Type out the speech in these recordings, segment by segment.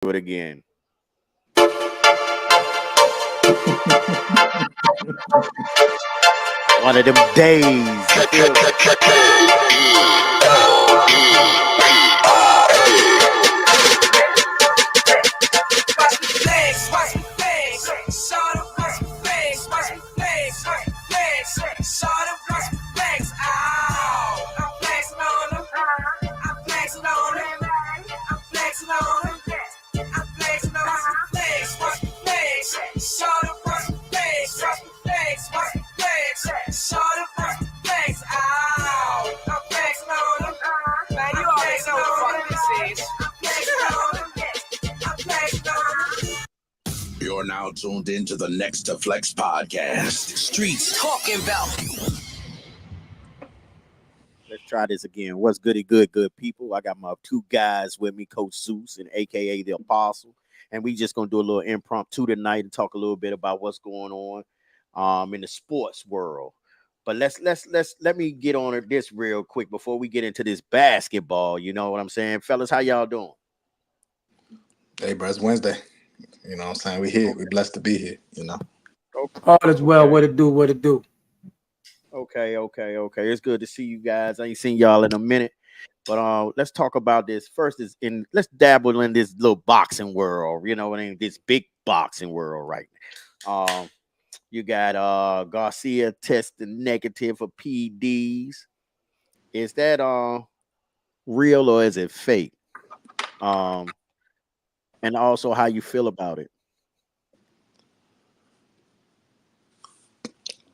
Do it again. One of them days. You're now tuned into the Next2Flex podcast. Streets talking about. Let's try this again. What's goody good people? I got my two guys with me, Coach Zeus and AKA the Apostle. And we just gonna do a little impromptu tonight and talk a little bit about what's going on in the sports world. But let me get on this real quick before we get into this basketball. You know what I'm saying? Fellas, how y'all doing? Hey, bro, it's Wednesday. You know what I'm saying? We here. We blessed to be here, you know. All is well. What it do? Okay. It's good to see you guys. I ain't seen y'all in a minute. But let's talk about this. First let's dabble in this little boxing world, you know what I mean? This big boxing world right now. You got Garcia testing negative for PDs. Is that real or is it fake? And also how you feel about it.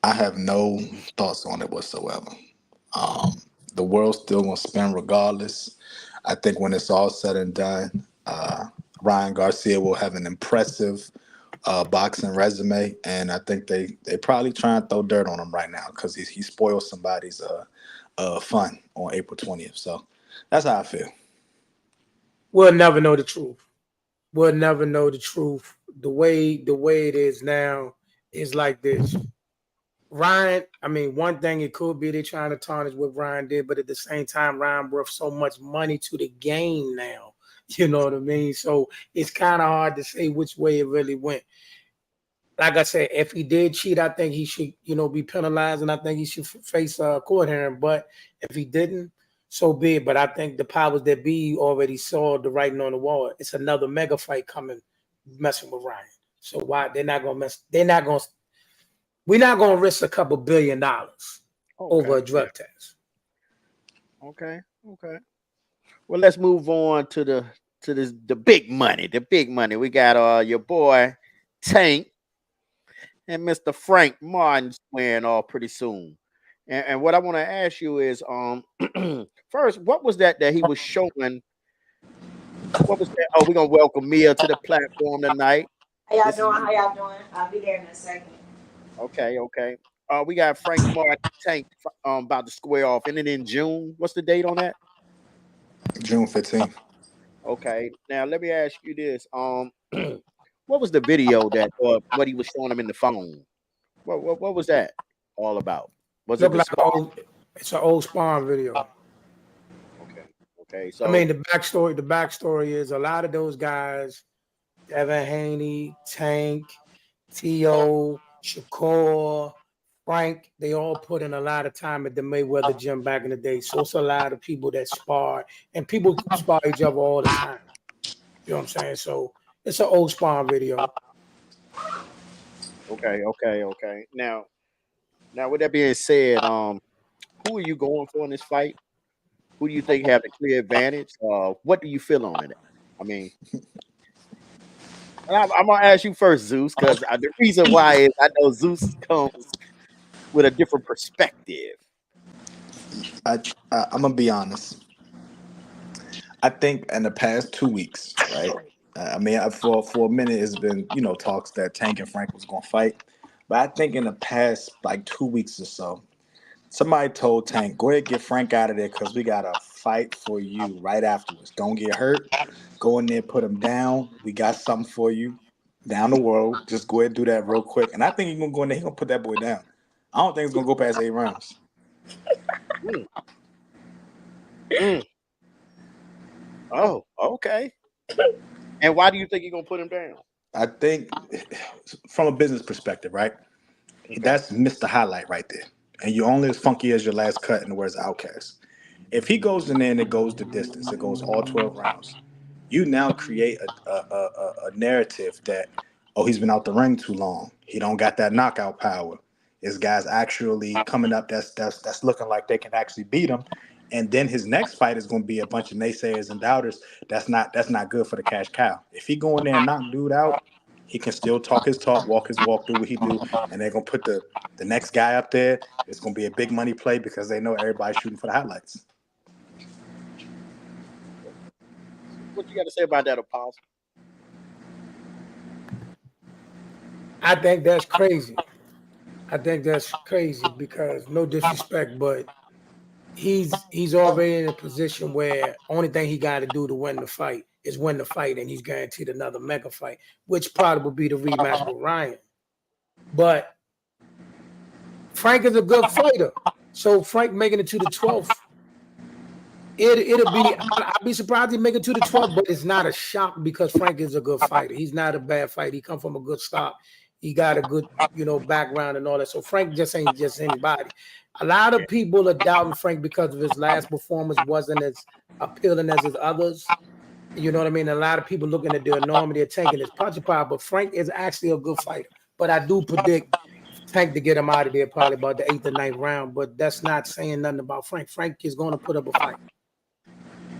I have no thoughts on it whatsoever. The world's still gonna spin regardless. I think when it's all said and done, Ryan Garcia will have an impressive boxing resume, and I think they probably try and throw dirt on him right now because he spoiled somebody's fun on April 20th. So that's how I feel. We'll never know the truth. We'll never know the truth. The way it is now is like this. Ryan, I mean, one thing it could be they're trying to tarnish what Ryan did, but at the same time, Ryan worth so much money to the game now. You know what I mean? So it's kind of hard to say which way it really went. Like I said, if he did cheat, I think he should, be penalized, and I think he should face a court hearing. But if he didn't, so be it. But I think the powers that be already saw the writing on the wall. It's another mega fight coming, messing with Ryan. So why they're not gonna mess? They're not gonna. We're not gonna risk a couple $1 billion over a drug test. Okay. Well, let's move on to the big money. The big money. We got your boy Tank and Mr. Frank Martin swearing off pretty soon. And what I want to ask you is, first, what was that he was showing? What was that? Oh, we're gonna welcome Mia to the platform tonight. How y'all doing? I'll be there in a second. Okay. We got Frank Martin Tank about to square off. Isn't it in June? What's the date on that? June 15th. Okay. Now let me ask you this. What was the video that what he was showing him in the phone? What was that all about? Was it it's an old Spawn video. Okay. So I mean, the backstory is a lot of those guys, Devin Haney, Tank, T.O., Shakur, Frank, they all put in a lot of time at the Mayweather gym back in the day. So it's a lot of people that spar, and people spar each other all the time. You know what I'm saying? So it's an old Spawn video. Okay. Now with that being said, who are you going for in this fight? Who do you think have the clear advantage? What do you feel on it? I mean, I'm gonna ask you first, Zeus, because the reason why is I know Zeus comes with a different perspective. I'm gonna be honest. I think in the past 2 weeks, right? I mean, for a minute, it's been talks that Tank and Frank was gonna fight, but I think in the past like 2 weeks or so, somebody told Tank, "Go ahead, get Frank out of there because we got a fight for you right afterwards. Don't get hurt. Go in there, put him down. We got something for you down the road. Just go ahead and do that real quick." And I think he's gonna go in there. He's gonna put that boy down. I don't think it's gonna go past 8 rounds. Oh, okay. And why do you think you're gonna put him down? I think from a business perspective, right? Okay. That's Mr. Highlight right there. And you're only as funky as your last cut in the words Outcast. If he goes in there and it goes the distance, it goes all 12 rounds, you now create a narrative that, oh, he's been out the ring too long. He don't got that knockout power. This guy's actually coming up that's looking like they can actually beat him. And then his next fight is going to be a bunch of naysayers and doubters. That's not good for the cash cow. If he go in there and knock dude out, he can still talk his talk, walk his walk, do what he do, and they're gonna put the next guy up there. It's gonna be a big money play because they know everybody's shooting for the highlights. What you got to say about that, Apostle? I think that's crazy. I think that's crazy because no disrespect, but he's already in a position where only thing he got to do to win the fight is win the fight, and he's guaranteed another mega fight, which probably will be the rematch with Ryan. But Frank is a good fighter, so Frank making it to the 12th, it'll be. I'd be surprised he make it to the 12th, but it's not a shock because Frank is a good fighter. He's not a bad fighter. He come from a good stock. He got a good, background and all that. So Frank just ain't just anybody. A lot of people are doubting Frank because of his last performance wasn't as appealing as his others. You know what I mean? A lot of people looking at the enormity of Tank and his punching power, but Frank is actually a good fighter. But I do predict Tank to get him out of there probably about the 8th or 9th round. But that's not saying nothing about Frank. Frank is going to put up a fight.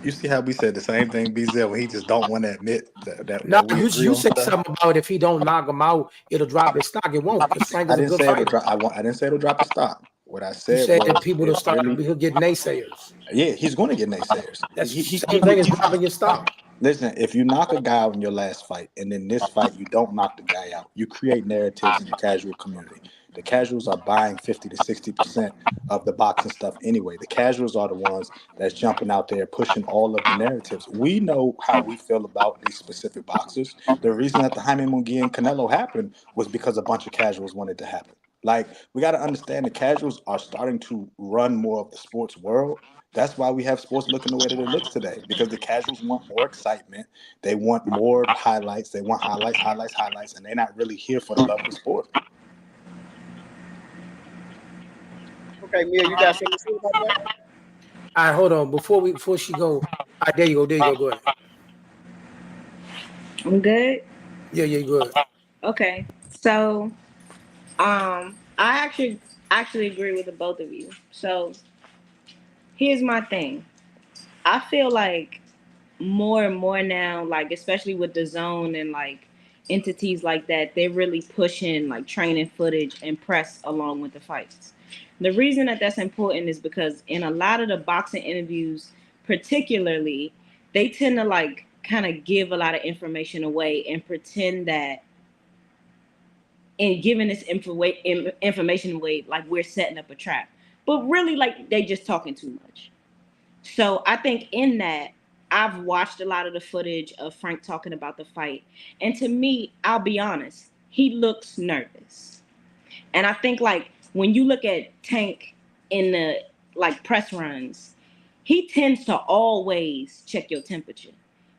You see how we said the same thing, BZ, when he just don't want to admit No, that we agree you on said stuff. something about if he don't knock him out, it'll drop his stock. It won't, because Frank I is a didn't good say it'll fighter. drop. I didn't say it'll drop his stock. What I You said said that was, people will it start, really, he'll get naysayers. yeah, he's going to get naysayers. That's the same thing as dropping your stock. Listen, if you knock a guy out in your last fight, and then this fight you don't knock the guy out, you create narratives in the casual community. The casuals are buying 50 to 60% of the boxing stuff anyway. The casuals are the ones that's jumping out there pushing all of the narratives. We know how we feel about these specific boxers. The reason that the Jaime Munguia and Canelo happened was because a bunch of casuals wanted to happen. Like, we got to understand the casuals are starting to run more of the sports world. That's why we have sports looking the way that it looks today, because the casuals want more excitement. They want more highlights. They want highlights, highlights, highlights, and they're not really here for the love of the sport. Okay, Mia, you got something to say about that? All right, hold on. Before she go, all right, there you go. There you go. Go ahead. I'm good. Yeah, you good. Okay. So, I actually agree with the both of you. So, here's my thing. I feel like more and more now, like especially with the zone and like entities like that, they're really pushing like training footage and press along with the fights. The reason that that's important is because in a lot of the boxing interviews, particularly, they tend to like kind of give a lot of information away and pretend that in giving this information away, like we're setting up a trap. But really, like they just talking too much. So I think in that, I've watched a lot of the footage of Frank talking about the fight. And to me, I'll be honest, he looks nervous. And I think like when you look at Tank in the like press runs, he tends to always check your temperature.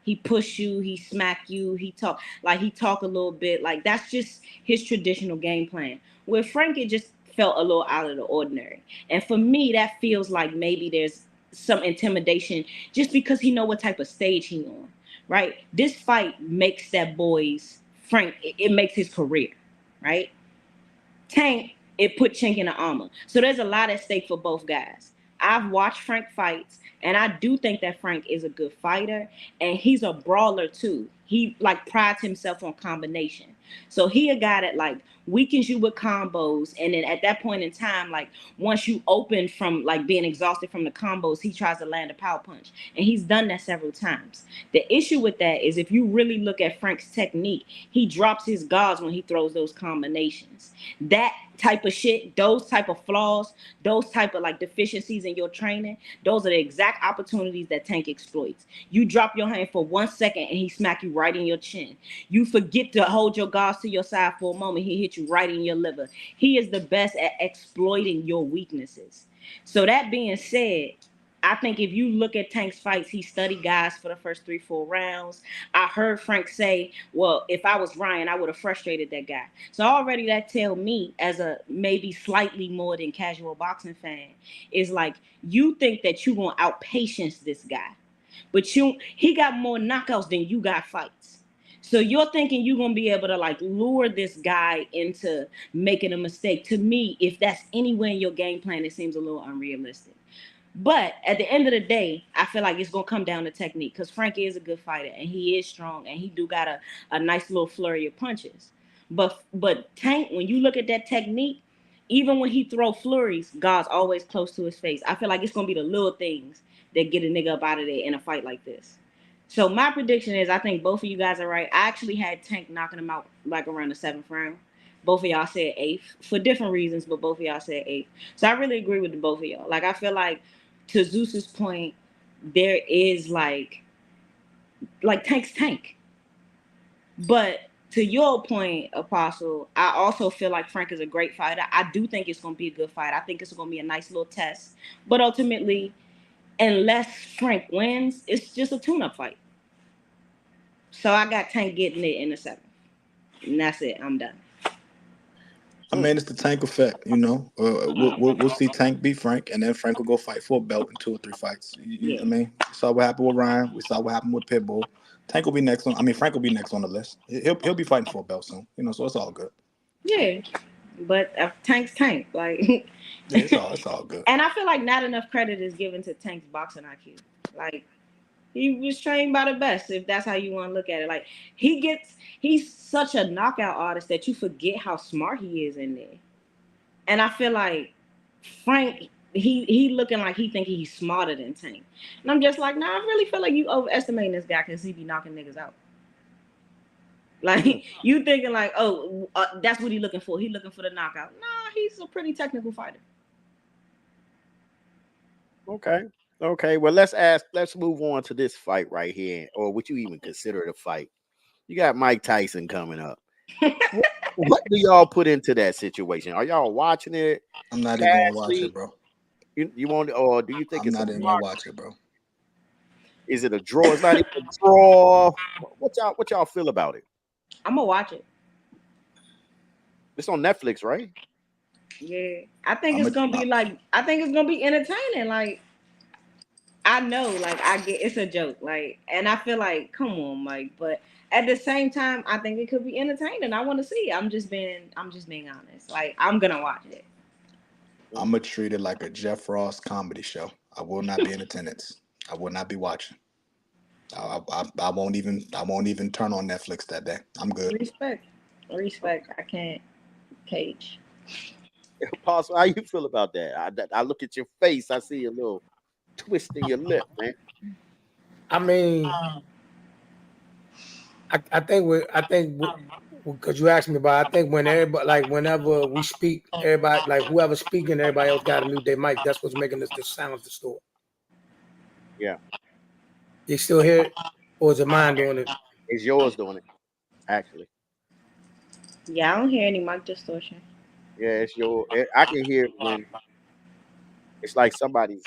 He push you, he smack you, he talk a little bit. Like that's just his traditional game plan. With Frank, it just felt a little out of the ordinary. And for me, that feels like maybe there's some intimidation just because he know what type of stage he on. Right? This fight makes that boy's Frank, it makes his career, right? Tank, it put chink in the armor. So there's a lot at stake for both guys. I've watched Frank fights, and I do think that Frank is a good fighter, and he's a brawler too. He like prides himself on combination. So he a guy that like weakens you with combos, and then at that point in time, like once you open from like being exhausted from the combos, he tries to land a power punch, and he's done that several times. The issue with that is if you really look at Frank's technique, he drops his guards when he throws those combinations. That type of shit, those type of flaws, those type of like deficiencies in your training, those are the exact opportunities that Tank exploits. You drop your hand for 1 second and he smack you right in your chin. You forget to hold your guards to your side for a moment, he hit you right in your liver. He is the best at exploiting your weaknesses. So that being said, I think if you look at Tank's fights, he studied guys for the first 3-4 rounds. I heard Frank say, well, if I was Ryan, I would have frustrated that guy. So already that tell me, as a maybe slightly more than casual boxing fan, is like, you think that you gonna outpatience this guy. But he got more knockouts than you got fights. So you're thinking you're gonna be able to like lure this guy into making a mistake. To me, if that's anywhere in your game plan, it seems a little unrealistic. But at the end of the day, I feel like it's gonna come down to technique because Frankie is a good fighter and he is strong and he do got a nice little flurry of punches. But Tank, when you look at that technique, even when he throw flurries, God's always close to his face. I feel like it's gonna be the little things that get a nigga up out of there in a fight like this. So my prediction is I think both of you guys are right. I actually had Tank knocking him out like around the 7th round. Both of y'all said 8th for different reasons, but both of y'all said 8th. So I really agree with the both of y'all. Like I feel like to Zeus's point, there is like Tank's Tank. But to your point, Apostle, I also feel like Frank is a great fighter. I do think it's gonna be a good fight. I think it's gonna be a nice little test. But ultimately, unless Frank wins, it's just a tune-up fight. So I got Tank getting it in the 7th. And that's it. I'm done. I mean, it's the Tank effect, you know. We'll see Tank beat Frank, and then Frank will go fight for a belt in 2 or 3 fights. Yeah. I mean, we saw what happened with Ryan. We saw what happened with Pitbull. Tank will be next on. I mean, Frank will be next on the list. He'll be fighting for a belt soon, you know. So it's all good. Yeah. But Tank's Tank. Like Yeah, it's all good. And I feel like not enough credit is given to Tank's boxing IQ. Like he was trained by the best, if that's how you want to look at it. Like he's such a knockout artist that you forget how smart he is in there. And I feel like Frank, he looking like he think he's smarter than Tank. And I'm just like, nah, I really feel like you overestimating this guy because he be knocking niggas out. Like you thinking like, oh, that's what he looking for. He looking for the knockout. Nah, he's a pretty technical fighter. Okay. Well, let's move on to this fight right here, or would you even consider it a fight? You got Mike Tyson coming up. What do y'all put into that situation? Are y'all watching it? I'm not even gonna watch it, bro. You want, or do you think I'm it's not a even block? gonna watch it, bro. Is it a draw? It's not even a draw. What y'all feel about it? I'm gonna watch it. It's on Netflix, right? Yeah, I think it's gonna be entertaining. Like I know, like I get it's a joke, like, and I feel like, come on, Mike. But at the same time, I think it could be entertaining. I want to see. I'm just being honest. Like I'm gonna watch it. I'm gonna treat it like a Jeff Ross comedy show. I will not be in attendance. I will not be watching. I won't even turn on Netflix that day. I'm good. Respect. I can't cage. Apostle, how you feel about that? I look at your face. I see a little twist in your lip, man. I mean, I think because you asked me about, I think when everybody, like whenever we speak, everybody, like whoever's speaking, everybody else got to mute their mic. That's what's making the sounds distort. Yeah. You still hear it, or is it mine doing it? It's yours doing it, actually. Yeah, I don't hear any mic distortion. Yeah, I can hear it when it's like somebody's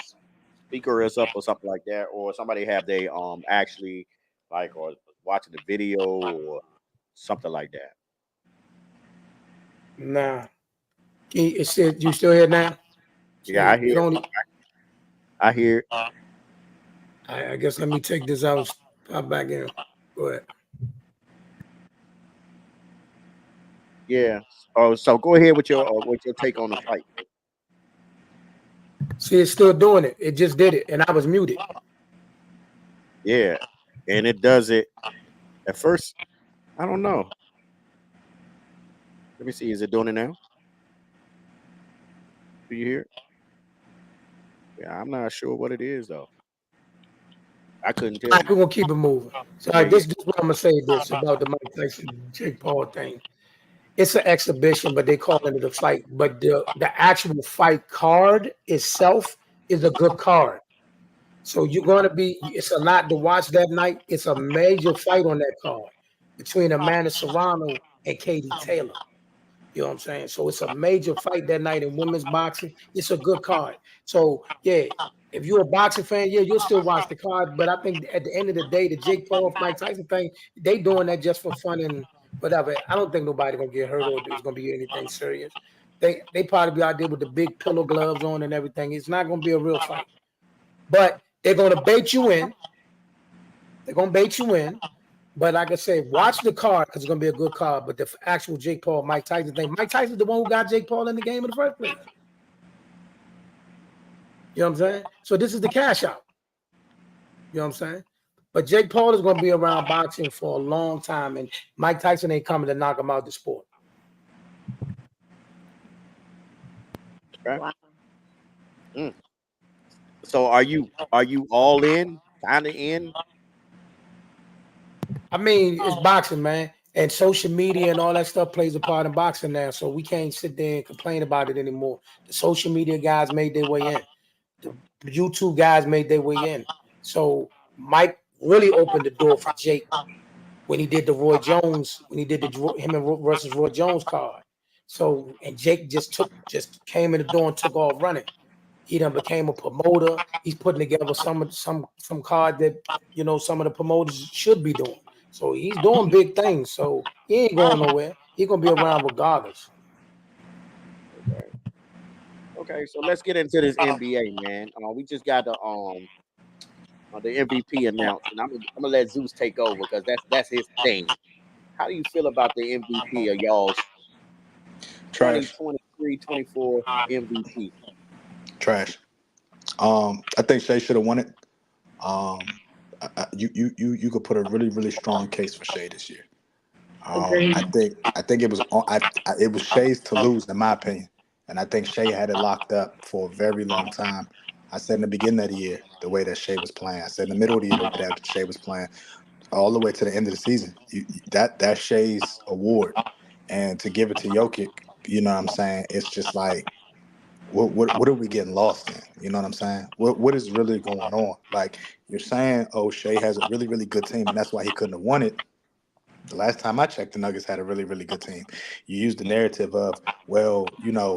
speaker is up or something like that, or somebody have they actually like or watching the video or something like that. Nah. You still hear it now? Yeah, I hear. I hear. I guess let me take this out. Pop back in. Go ahead. Yeah. Oh, so go ahead with your take on the fight. See, it's still doing it. It just did it, and I was muted. Yeah, and it does it. At first, I don't know. Let me see. Is it doing it now? Do you hear it? Yeah, I'm not sure what it is though. I couldn't tell. All right, we're gonna keep it moving. So this is what I'm gonna say this about the Mike Tyson Jake Paul thing. It's an exhibition, but they call it a fight. But the actual fight card itself is a good card. So it's a lot to watch that night. It's a major fight on that card between Amanda Serrano and Katie Taylor. You know what I'm saying? So it's a major fight that night in women's boxing. It's a good card. So yeah, if you're a boxing fan, yeah, you'll still watch the card. But I think at the end of the day, the Jake Paul Mike Tyson thing, they doing that just for fun and whatever. I don't think nobody gonna get hurt or it's gonna be anything serious. They probably be out there with the big pillow gloves on and everything. It's not gonna be a real fight. But they're gonna bait you in. They're gonna bait you in. But like I said, watch the card because it's gonna be a good card. But the actual Jake Paul, Mike Tyson thing, Mike Tyson's the one who got Jake Paul in the game in the first place. You know what I'm saying? So this is the cash out. You know what I'm saying? But Jake Paul is gonna be around boxing for a long time, and Mike Tyson ain't coming to knock him out the sport. Okay. Wow. So are you all in? Kind of in? I mean, it's boxing, man. And social media and all that stuff plays a part in boxing now. So we can't sit there and complain about it anymore. The social media guys made their way in. The YouTube guys made their way in. So Mike really opened the door for Jake when he did the Roy Jones, when he did the him and versus Roy Jones card. So and Jake just came in the door and took off running. He done became a promoter. He's putting together some card that some of the promoters should be doing. So he's doing big things. So he ain't going nowhere. He's gonna be around regardless. Okay, so let's get into this NBA, man. We just got the MVP announced, and I'm gonna let Zeus take over because that's his thing. How do you feel about the MVP of y'all's Trash. 2023-24 MVP? Trash. I think Shea should have won it. You could put a really really strong case for Shea this year. Agreed. I think it was it was Shea's to lose in my opinion, and I think Shea had it locked up for a very long time. I said in the beginning of the year the way that Shea was playing. I said in the middle of the year the way that Shea was playing, all the way to the end of the season. That's Shea's award, and to give it to Jokic, you know what I'm saying? It's just like what are we getting lost in? You know what I'm saying? What is really going on? Like you're saying, oh, Shea has a really really good team, and that's why he couldn't have won it. The last time I checked, the Nuggets had a really, really good team. You use the narrative of, well,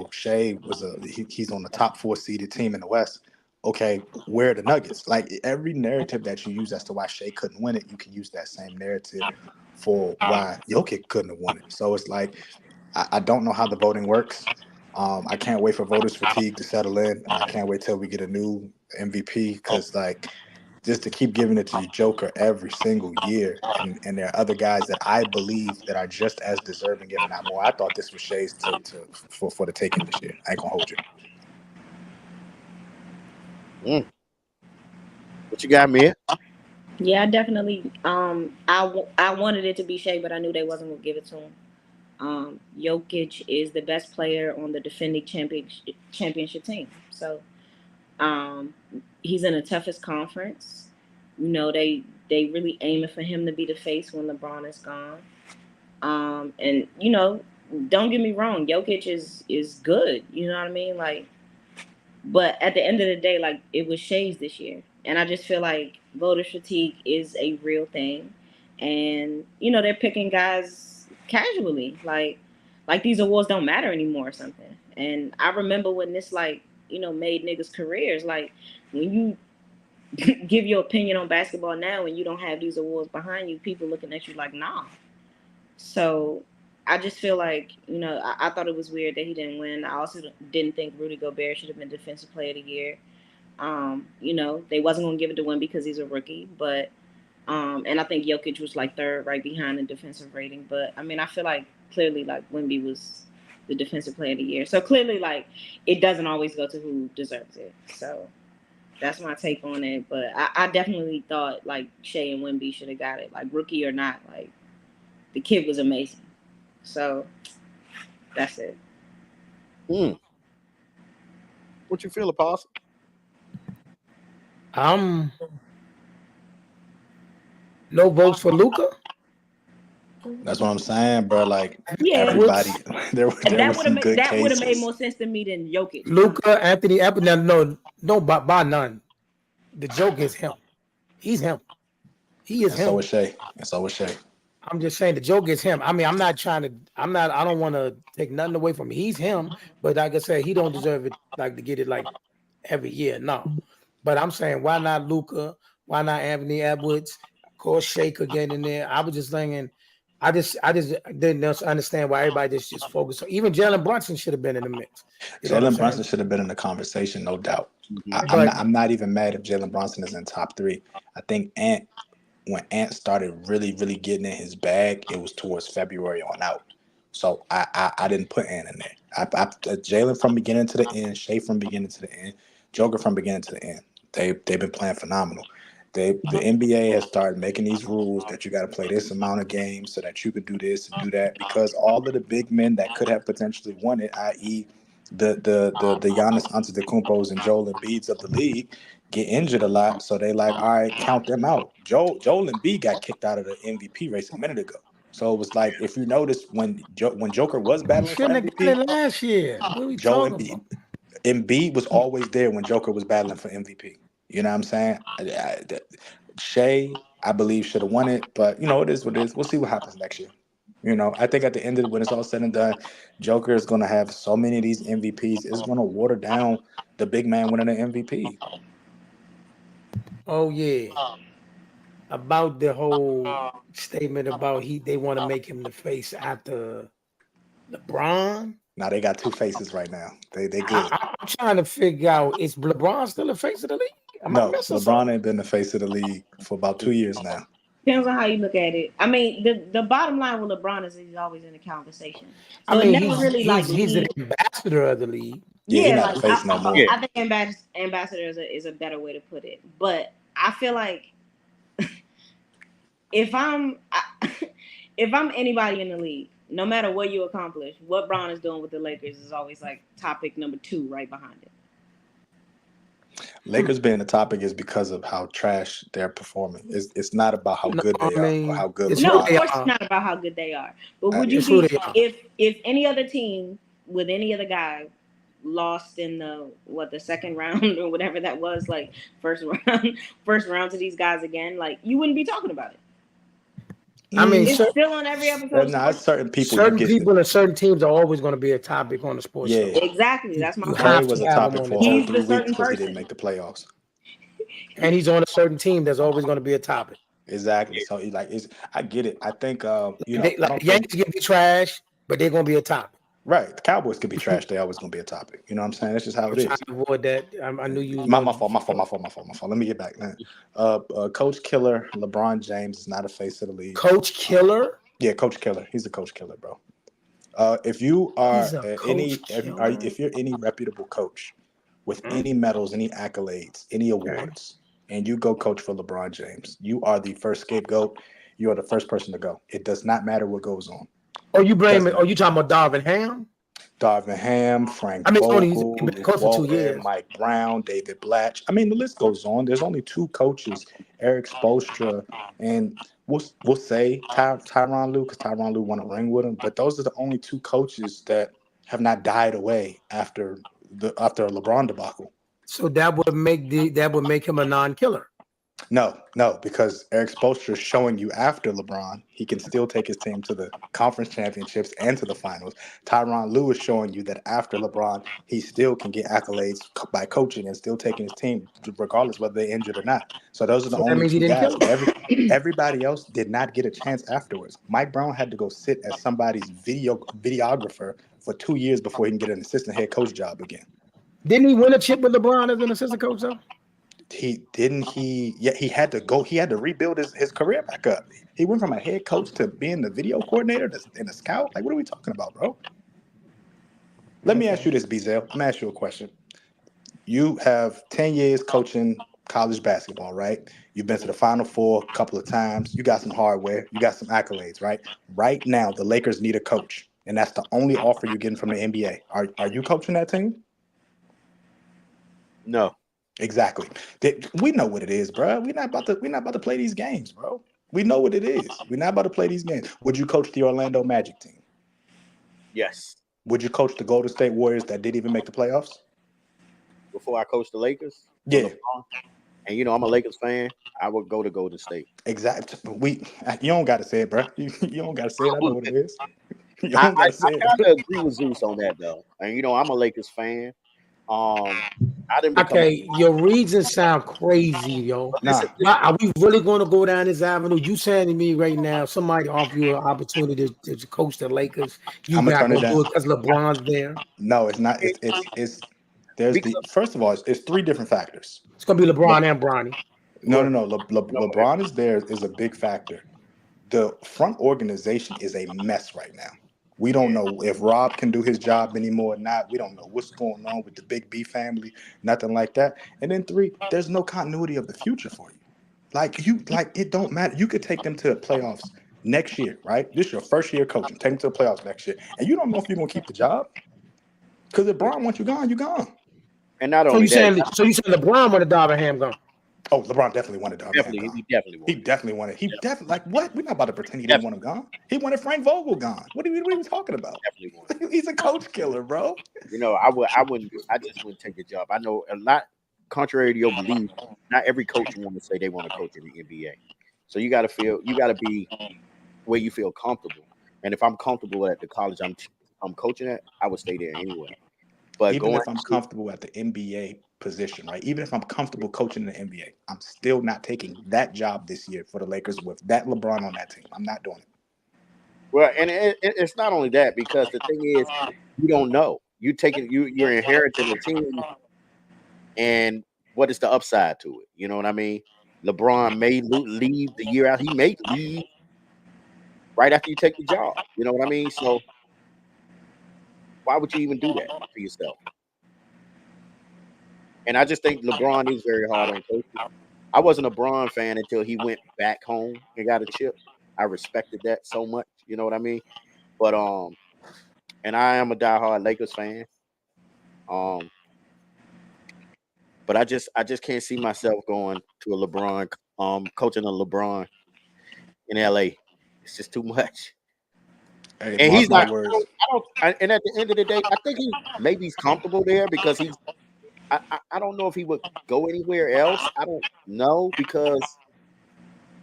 Shea was he's on the top 4 seeded team in the West. Okay, where are the Nuggets? Like every narrative that you use as to why Shea couldn't win it, you can use that same narrative for why Jokic couldn't have won it. So it's like I don't know how the voting works. I can't wait for voters fatigue to settle in, and I can't wait till we get a new MVP because like just to keep giving it to your Joker every single year. And there are other guys that I believe that are just as deserving, if not more. I thought this was Shea's for the taking this year. I ain't gonna hold you. What you got, Mia? Yeah, I definitely. I wanted it to be Shea, but I knew they wasn't gonna give it to him. Jokic is the best player on the defending championship team. So, he's in the toughest conference. They really aiming for him to be the face when LeBron is gone. And don't get me wrong, Jokic is good. You know what I mean? Like, but at the end of the day, like it was Shea's this year, and I just feel like voter fatigue is a real thing, and they're picking guys casually, like these awards don't matter anymore or something. And I remember when this made niggas careers. Like when you give your opinion on basketball now and you don't have these awards behind you, people looking at you like nah. So I just feel like, I thought it was weird that he didn't win. I also didn't think Rudy Gobert should have been Defensive Player of the Year. They wasn't going to give it to Wemby because he's a rookie. But, and I think Jokic was like third right behind in defensive rating. But, I mean, I feel like clearly like Wemby was the Defensive Player of the Year. So clearly like it doesn't always go to who deserves it. So that's my take on it. But I definitely thought like Shea and Wemby should have got it. Like rookie or not, like the kid was amazing. So that's it. What you feel, Apostle? No votes for Luka. That's what I'm saying, bro. Like Yeah, everybody, there that was some good that would have made cases. more sense to me than Jokic. Luka, Anthony Edwards. No, by none. The joke is him. He's him. He is And him. so is Shea. And so is Shea. I'm just saying the joke is him. I mean, I'm not trying to. I don't want to take nothing away from him. He's him, but like I said, he don't deserve it. Like to get it like every year. No, but I'm saying why not Luca? Why not Anthony Edwards? Of course, Shaker getting in there. I was just thinking. I just didn't understand why everybody just focused. Even Jalen Brunson should have been in the mix. You know what I'm Jalen saying? Brunson should have been in the conversation, no doubt. Mhm. But I'm not even mad if Jalen Brunson is in top three. I think when Ant started really getting in his bag, it was towards February on out. So I didn't put Ant in there. Jalen from beginning to the end, Shea from beginning to the end, Joker from beginning to the end. They've been playing phenomenal. The NBA has started making these rules that you got to play this amount of games so that you could do this and do that because all of the big men that could have potentially won it, i.e. the Giannis Antetokounmpos and Joel Embiids of the league, get injured a lot, so they like, all right, count them out. Joel Embiid got kicked out of the MVP race a minute ago. So it was like, if you notice, when Joker was he battling for shouldn't have got MVP, it last year. What are we Joel talking Embiid, about? Embiid was always there when Joker was battling for MVP. You know what I'm saying? Shea, I believe, should have won it, but you know, it is what it is. We'll see what happens next year. You know, I think at the end of it, when it's all said and done, Joker is going to have so many of these MVPs. It's going to water down the big man winning the MVP. Oh yeah, about the whole statement about they want to make him the face after LeBron. Now they got two faces right now. They good. I'm trying to figure out, is LeBron still the face of the league? Am I No, missing LeBron something? ain't been the face of the league for about 2 years now. Depends on how you look at it. I mean, the bottom line with LeBron is he's always in the conversation. I So it mean, never really like he's the leaves. ambassador of the league. Yeah, he Yeah, not a like face no more. Yeah. I think ambassador is a better way to put it. But I feel like if I'm if I'm anybody in the league, no matter what you accomplish, what Bron is doing with the Lakers is always like topic number 2 right behind it. Lakers being the topic is because of how trash they're performing. It's not about how good I they are or mean, how good it's who No, of LeBron they course is. it's are. not about how good they are. But Uh, would you It's who be they are. if any other team with any other guy lost in the second round or whatever that was, like first round to these guys again, like you wouldn't be talking about it. I mean, It's still on every episode of Nah, it's sports. certain people you certain get. people and certain teams are always going to be a topic on the sports show. Yeah, Exactly. That's my You point. Curry have was to a have him topic on the for a whole team, He's the 3 weeks certain because he didn't person. make the playoffs. and he's on a certain team that's always going to be a topic. Exactly. So it's. I get it. I think I Like don't the think Yankees can be trash, but they're going to be a topip. right. The Cowboys could be trash. They always gonna be a topic. You know what I'm saying? That's just how I'm it trying is. to avoid that. I knew you was My going fault. My fault. My fault. My fault. My fault. Let me get back, man. Coach Killer, LeBron James is not a face of the league. Coach Killer. Yeah, Coach Killer. He's a Coach Killer, bro. If you He's are a coach killer. if you're any reputable coach with any medals, any accolades, any Okay. awards, and you go coach for LeBron James, you are the first scapegoat. You are the first person to go. It does not matter what goes on. Oh, you blame it? Doesn't Oh, matter. you talking about Darvin Ham? Darvin Ham, Frank I mean, Tony, he's Vogel, been Luke coach for 2 Walton, years. Mike Brown, David Blatch. I mean, the list goes on. There's only two coaches, Eric Spoelstra, and we'll say Tyronn Lue, because Tyronn Lue won a ring with him. But those are the only two coaches that have not died away after a LeBron debacle. So that would make him a non-killer. No, because Eric Spoelstra is showing you after LeBron, he can still take his team to the conference championships and to the finals. Tyronn Lue is showing you that after LeBron, he still can get accolades by coaching and still taking his team, regardless whether they're injured or not. So those are the So that only means he two didn't guys. kill him. Everybody else did not get a chance afterwards. Mike Brown had to go sit as somebody's videographer for 2 years before he can get an assistant head coach job again. Didn't he win a chip with LeBron as an assistant coach though? He had to go, he had to rebuild his career back up. He went from a head coach to being the video coordinator and a scout. Like, what are we talking about, bro? Let me ask you this, Bezel. I'm gonna ask you a question. You have 10 years coaching college basketball, right? You've been to the Final Four a couple of times. You got some hardware, you got some accolades, right? Right now, the Lakers need a coach, and that's the only offer you're getting from the NBA. Are you coaching that team? No. Exactly. We know what it is, bro. We're not about to play these games, bro. We know what it is. We're not about to play these games. Would you coach the Orlando Magic team? Yes. Would you coach the Golden State Warriors that didn't even make the playoffs? Before I coached the Lakers. Yeah. and you know I'm a Lakers fan, I would go to Golden State. Exactly. You don't got to say it, bro. You don't got to say it. I know what it is. You I, don't got I, to I say it. kind of agree with Zeus on that though, and you know I'm a Lakers fan. I didn't become. Okay, your reasons sound crazy, yo. But Nah, Why listen. are we really going to go down this avenue? You saying to me right now, somebody offer you an opportunity to coach the Lakers, you I'm gonna not turn it going to down. do it because LeBron's there? No, it's not. It's. There's the Because first of all, it's three different factors. It's going to be Le, LeBron and Bronny. no, well, no, no. no, go ahead. LeBron is there is a big factor. The front organization is a mess right now. We don't Yeah, know if Rob can do his job anymore or not. We don't know what's going on with the Big B family, nothing like that. And then three, there's no continuity of the future for you. Like it don't matter. You could take them to the playoffs next year, right? This is your first year coaching. Take them to the playoffs next year, and you don't know if you're gonna keep the job because if yeah. Braun wants you gone, you gone. And not So only you that, saying LeBron wanted Darvingham gone? Oh, LeBron definitely wanted Darvin Ham definitely, gone. he definitely He wanted it. definitely wanted. He definitely like what? We're not about to pretend he didn't want Definitely, him gone. He wanted Frank Vogel gone. What are we talking about? definitely wanted it. He's a coach killer, bro. You know, I wouldn't, I just wouldn't take the job. I know a lot, contrary to your belief, not every coach want to say they want to coach in the NBA. So you got to be where you feel comfortable. And if I'm comfortable at the college I'm coaching at, I would stay there anyway. But Even going if I'm to, comfortable at the NBA position, right? Even if I'm comfortable coaching in the NBA, I'm still not taking that job this year for the Lakers with that LeBron on that team. I'm not doing it. well, and it's not only that because the thing is, you don't know. You're inheriting a team, and what is the upside to it? You know what I mean? LeBron may leave the year out. He may leave right after you take the job. You know what I mean? So why would you even do that to yourself? And I just think LeBron is very hard on coaches. I wasn't a Bron fan until he went back home and got a chip. I respected that so much. You know what I mean? But and I am a diehard Lakers fan. Um, but I just can't see myself going to a LeBron, coaching a LeBron in LA. It's just too much. Hey, And mark he's my not. words. And at the end of the day, I think he's comfortable there because he's. I don't know if he would go anywhere else. I don't know because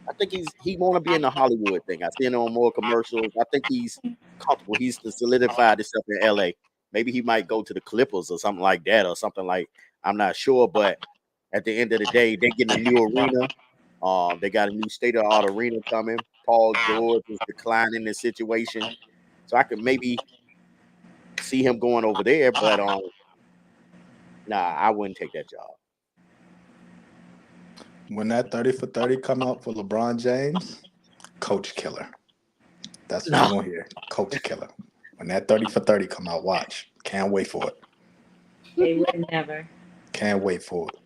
I think he want to be in the Hollywood thing. I see him on more commercials. I think he's comfortable. He's to solidify himself in LA. Maybe he might go to the Clippers or something like that, or something like I'm not sure. But at the end of the day, they getting a new arena. They got a new state of art arena coming. Paul George is declining the situation, so I could maybe see him going over there. But nah, I wouldn't take that job. When that 30 for 30 come out for LeBron James, coach killer. That's what you're No, gonna hear. Coach killer. When that 30 for 30 come out, watch. Can't wait for it. They would never. Can't wait for it.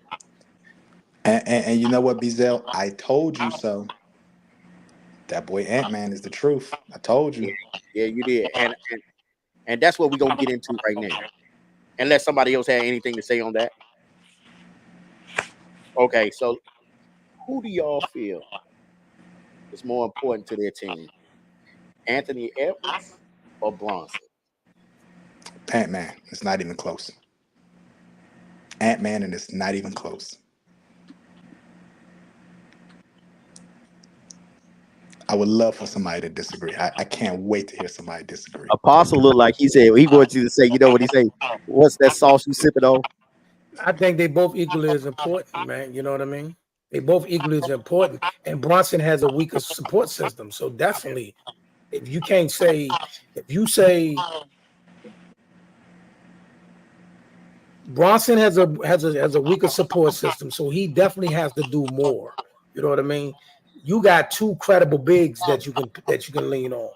And you know what, Bezel? I told you so. That boy Ant-Man is the truth. I told yeah, you. yeah, you did, and that's what we're gonna get into right now. Unless somebody else had anything to say on that. Okay, so who do y'all feel is more important to their team, Anthony Edwards or Bronson? Ant-Man. It's not even close. Ant-Man, and it's not even close. I would love for somebody to disagree. I can't wait to hear somebody disagree. Apostle looked like he said he wants you to say, you know what he say? What's that sauce you sipping on? I think they both equally as important, man. You know what I mean? They both equally as important. And Bronson has a weaker support system. So definitely, if you can't say, if you say Bronson has a weaker support system, so he definitely has to do more. You know what I mean? You got two credible bigs that you can lean on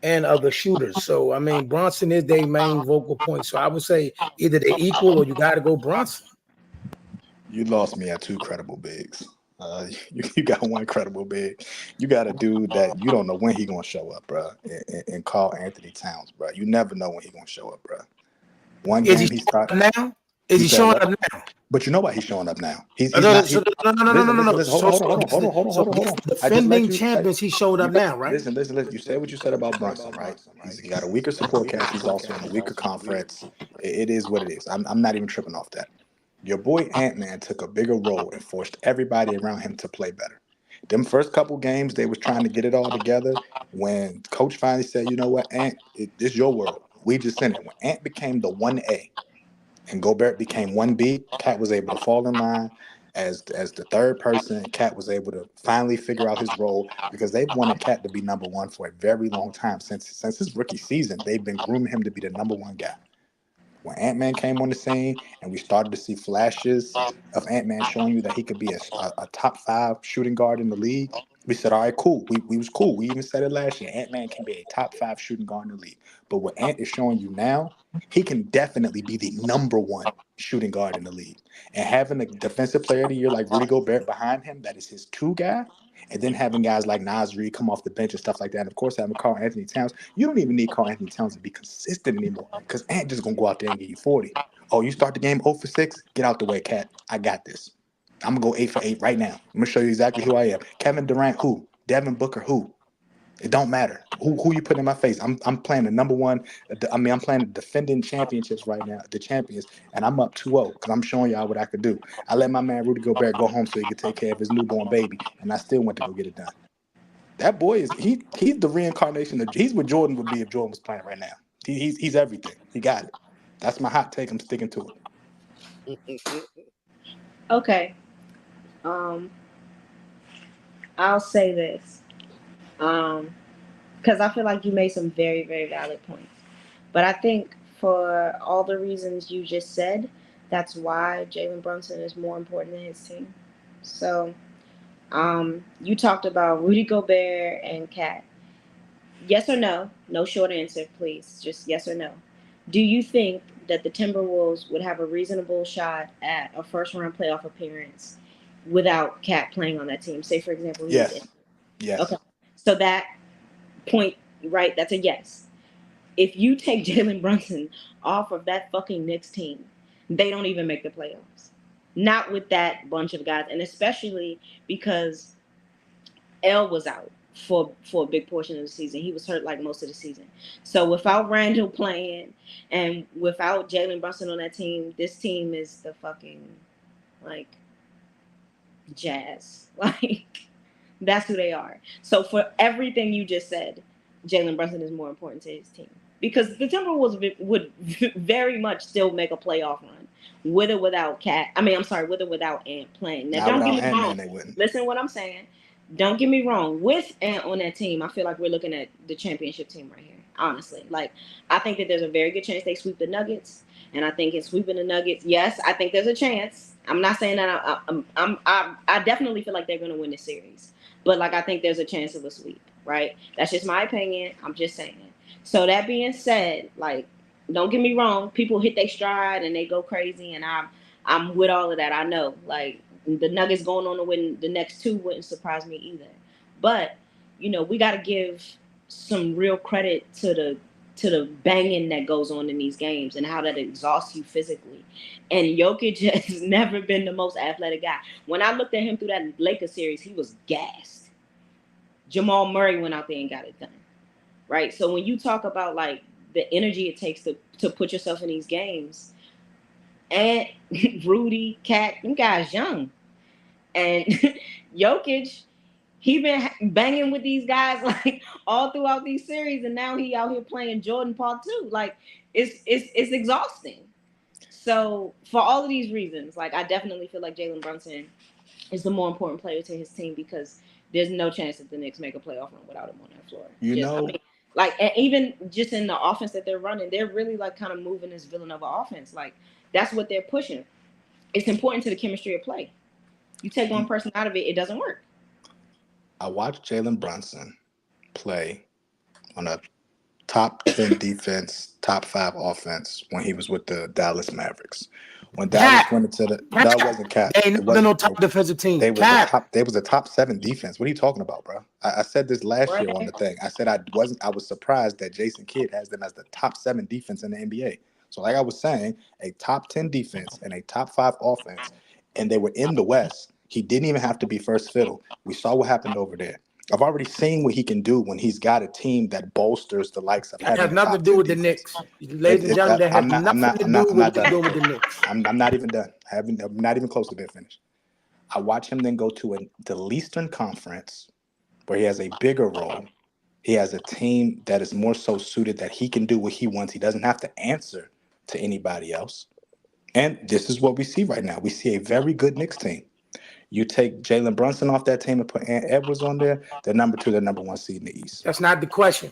and other shooters. So I mean, Bronson is their main vocal point. So I would say either they equal or you got to go Bronson. You lost me at two credible bigs. You got one credible big. You got a dude that you don't know when he gonna show up, bro. And call Anthony Towns, bro. You never know when he gonna show up, bro. One Is he game he showing start. up now? Is You he said showing what? up now? But you know why he's showing up now. He's No, not. so no, no, no, no, no, Listen, no, listen, no. listen. Hold on, hold on, hold on, hold on, hold on, hold on, hold on. The I just let defending you. champions, he showed up now, right? Listen. You said what you said about Brunson, right? He got a weaker support cast. He's also in a weaker conference. It is what it is. I'm not even tripping off that. Your boy Ant-Man took a bigger role and forced everybody around him to play better. Them first couple games, they was trying to get it all together. When coach finally said, you know what, Ant, this your world. We just in it. When Ant became the 1A and Gobert became 1B, Cat was able to fall in line as the third person. Cat was able to finally figure out his role because they've wanted Cat to be number one for a very long time. Since his rookie season, they've been grooming him to be the number one guy. When Ant-Man came on the scene and we started to see flashes of Ant-Man showing you that he could be a top five shooting guard in the league, we said, all right, cool. We was cool. We even said it last year. Ant-Man can be a top five shooting guard in the league. But what Ant is showing you now, he can definitely be the number one shooting guard in the league. And having a defensive player of the year like Rudy Gobert behind him, that is his two guy, and then having guys like Nas Reed come off the bench and stuff like that. And of course, having Carl Anthony Towns, you don't even need Carl Anthony Towns to be consistent anymore because Ant just gonna go out there and give you 40. Oh, you start the game 0 for 6? Get out the way, Cat. I got this. I'm gonna go 8 for 8 right now. I'm gonna show you exactly who I am. Kevin Durant, who? Devin Booker, who? It don't matter who you put in my face. I'm playing the number one. I'm playing the defending championships right now, the champions, and I'm up 2-0 because I'm showing y'all what I could do. I let my man Rudy Gobert go home so he could take care of his newborn baby, and I still went to go get it done. That boy is he's the reincarnation of he's what Jordan would be if Jordan was playing right now. He's everything. He got it. That's my hot take. I'm sticking to it. Okay. Um, I'll say this. Because I feel like you made some very, very valid points. But I think for all the reasons you just said, that's why Jalen Brunson is more important than his team. So, you talked about Rudy Gobert and Cat. Yes or no? No short answer, please. Just yes or no. Do you think that the Timberwolves would have a reasonable shot at a first round playoff appearance without Cat playing on that team? Say, for example, he was in. Yes. Yes. Okay. So that point, right? That's a yes. If you take Jalen Brunson off of that fucking Knicks team, they don't even make the playoffs. Not with that bunch of guys, and especially because L was out for a big portion of the season. He was hurt like most of the season. So without Randall playing and without Jalen Brunson on that team, this team is the fucking like Jazz. Like that's who they are. So for everything you just said, Jalen Brunson is more important to his team because the Timberwolves would very much still make a playoff run with or without Cat. I mean, I'm sorry, with or without Ant playing. Now, Not don't get without me Ant-Man, wrong. they wouldn't. Listen, what I'm saying. Don't get me wrong. With Ant on that team, I feel like we're looking at the championship team right here. Honestly, like I think that there's a very good chance they sweep the Nuggets, and I think in sweeping the Nuggets, yes, I think there's a chance. I'm not saying that I definitely feel like they're going to win the series, but like I think there's a chance of a sweep. Right? That's just my opinion. I'm just saying. So that being said, like don't get me wrong, people hit their stride and they go crazy, and I'm with all of that. I know, like the Nuggets going on to win the next two wouldn't surprise me either. But we got to give some real credit to the banging that goes on in these games and how that exhausts you physically. And Jokic has never been the most athletic guy. When I looked at him through that Lakers series, he was gassed. Jamal Murray went out there and got it done. Right? So when you talk about like the energy it takes to put yourself in these games, and Rudy, Cat, them guys young. And Jokic, he been banging with these guys like all throughout these series, and now he out here playing Jordan Part 2. Like it's exhausting. So for all of these reasons, like I definitely feel like Jalen Brunson is the more important player to his team because there's no chance that the Knicks make a playoff run without him on that floor. You I know, mean, like, and even just in the offense that they're running, they're really like kind of moving this Villanova offense. Like that's what they're pushing. It's important to the chemistry of play. You take one person out of it, it doesn't work. I watched Jalen Brunson play on a top 10 defense, top 5 offense when he was with the Dallas Mavericks. When Dallas Cat. went into the that Cat. wasn't Cap. They ain't It never been was no top defensive team. Cat. they was a top 7 defense. What are you talking about, bro? I said this last year on Right? the thing. I said I was surprised that Jason Kidd has them as the top 7 defense in the NBA. So like I was saying, a top 10 defense and a top 5 offense, and they were in the West. He didn't even have to be first fiddle. We saw what happened over there. I've already seen what he can do when he's got a team that bolsters the likes of That having has a nothing to top do 10 with the defense. Knicks. Ladies and gentlemen, that has nothing to do with what he's doing with the Knicks. I'm not even done. I'm not even close to being finished. I watch him then go to the Eastern Conference where he has a bigger role. He has a team that is more so suited that he can do what he wants. He doesn't have to answer to anybody else. And this is what we see right now. We see a very good Knicks team. You take Jalen Brunson off that team and put Ant Edwards on there, they're number 2, they're number 1 seed in the East. That's not the question.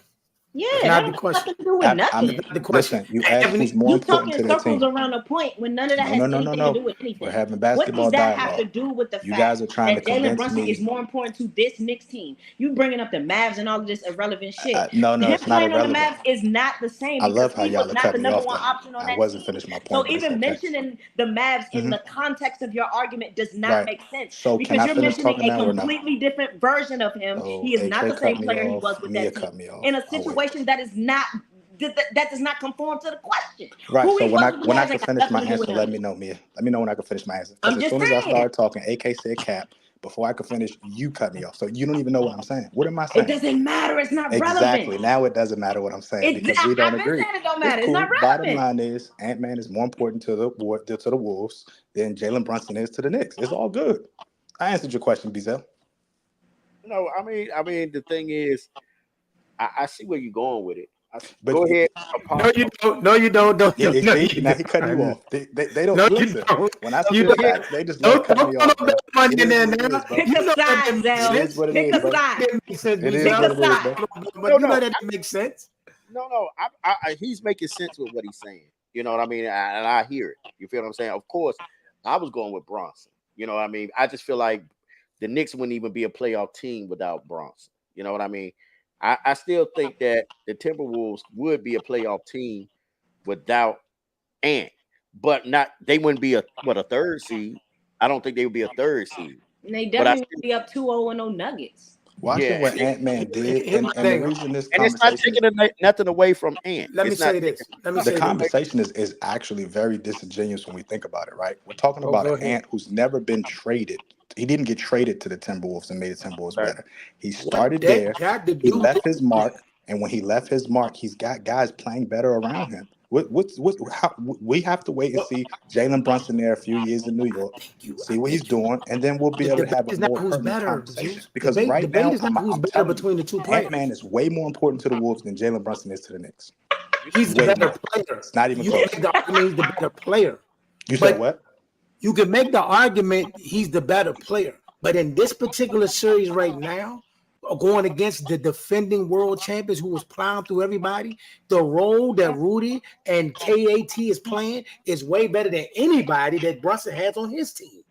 Yeah, That's that not don't the have question. nothing to do with nothing. That's not the question. Listen, you asked who's more You important talking to their circles team. around a point when none of that has anything to do with anything. We're having What basketball does that have to dialogue. do with the You fact guys are trying to that Jalen convince Brunson me. is more important to this Knicks team? You bringing up the Mavs and all of this irrelevant shit. No, Him it's not playing on the irrelevant. Mavs is not the same I because love how he y'all was are not the cutting me number off, one though. option on I that wasn't team. finished my point, So but it's even okay. mentioning the Mavs in the context of your argument does not Right. make sense. So can Because I you're finish mentioning talking a now or no? completely different version of him. So He is not Trey the same cut me player he off. was with Mia that team. cut me off. In a I'll wait. situation that is not that does not conform to the question. Right. Who So he when was I with when I Mavs can ain't got finish my nothing to do with answer, let him. me know, Mia. Let me know when I can finish my answer. I'm Because as just soon as I saying. started talking, AK said cap. Before I could finish, you cut me off. So you don't even know what I'm saying. What am I It saying? doesn't matter. It's not Exactly. relevant. Now it doesn't matter what I'm saying because we don't I've been agree. saying it don't It's matter. It's cool. not Bottom relevant. line is Ant-Man is more important to the Wolves than Jalen Brunson is to the Knicks. It's all good. I answered your question, Bizel. No, I mean, the thing is, I see where you're going with it. But Go ahead. No, you don't. No, you don't. yeah, No, see, you now he cutting you don't. off. They don't No, you listen. don't. When I You spit Go don't. ahead. facts, they just love Don't cutting me throw no off, bro. money It in is there what it now. is, bro. Pick You a know that side, didn't make Zell. It is sense. what it Pick is, a bro. side. Didn't make sense, It is Pick what a it is, side. bro. but No, you know no, that didn't make sense. no. He's making sense with what he's saying. You know what I mean? And I hear it. You feel what I'm saying? Of course, I was going with Bronson. You know what I mean? I just feel like the Knicks wouldn't even be a playoff team without Bronson. You know what I mean? I still think that the Timberwolves would be a playoff team without Ant, but not they wouldn't be a third seed. I don't think they would be a third seed. And they But I definitely still, would be up 2-0 in no Nuggets. Watching yeah, what Ant-Man did, Here's my and the thing. reason this and it's not conversation is taking nothing away from Ant. Let me It's not say taking this. Let me the say nothing this. away. conversation is actually very disingenuous when we think about it, right? We're talking Oh, about go an ahead. Ant who's never been traded. He didn't get traded to the Timberwolves and made the Timberwolves Right. better. He What started that there. got to He do left with his mark, and when he left his mark, he's got guys playing better around him. How, we have to wait and what see Jalen Brunson there a few years in New York, I see what he's think you doing, and then we'll be the able to debate have a is not more who's pertinent better, conversation. Zeus. Because right Debate now, is not who's I'm better telling you, between the two Ant-Man players. is way more important to the Wolves than Jalen Brunson is to the Knicks. He's the Way better more. player. It's not even You can close. make the argument he's the better player, You said but what? you can make the argument he's the better player. But in this particular series right now, going against the defending world champions who was plowing through everybody, the role that Rudy and KAT is playing is way better than anybody that Brunson has on his team.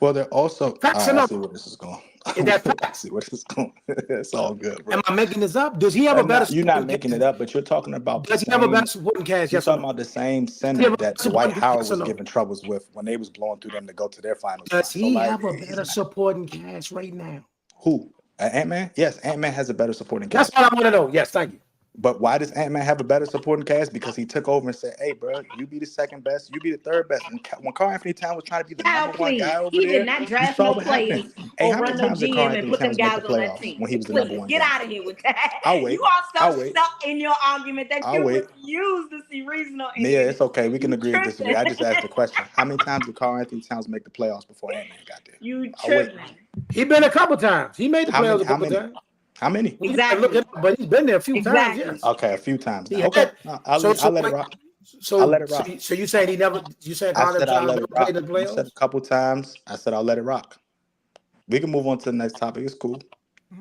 Well, they're also. Facts I enough. see where this is going. Is that I facts? see where this is going. It's all good, bro. Am I making this up? Does he have a better You're not supporting making it cast? up, but you're talking about the Does he have a better same. supporting cast? You're Yes or talking no? about the same Does he center have a that better Dwight supporting cast? Howard Yes or was no? giving troubles with when they was blowing through them to go to their finals run. Does So, he like, have a he's better not. supporting cast right now? Who? Ant-Man? Yes, Ant-Man has a better supporting That's cast. all I want to know. Yes, thank you. But why does Ant-Man have a better supporting cast? Because he took over and said, "Hey, bro, you be the second best. You be the third best." When Karl Anthony Towns was trying to be the Child, number one please. guy over He did there, not you draft saw no what happened. players Hey, or how many run no times did Karl GM and Anthony put them Towns make the guys on that playoffs team. when he was the number Please one get guy? out of here with that. I'll wait. You are I'll so wait. stuck in your argument that I'll you wait. refuse to see reasonable in Mia, it. it's okay. We can You agree to disagree. tripping. I just asked the question. How many times did Karl Anthony Towns make the playoffs before Ant-Man got there? You I'll wait. tripping. He been a couple times. He made the How playoffs many? a How couple many? times. How many? We gotta look Exactly. it up, but he's been there a few times. Exactly. Yes, Okay, a few times he now. Okay, had. no, So I'll let it wait, rock. I'll let it so rock. so you saying he never? You saying I Carl said I'll Towns let never it played rock. in the You said a playoffs? couple times. I said I'll let it rock. We can move on to the next topic. It's cool.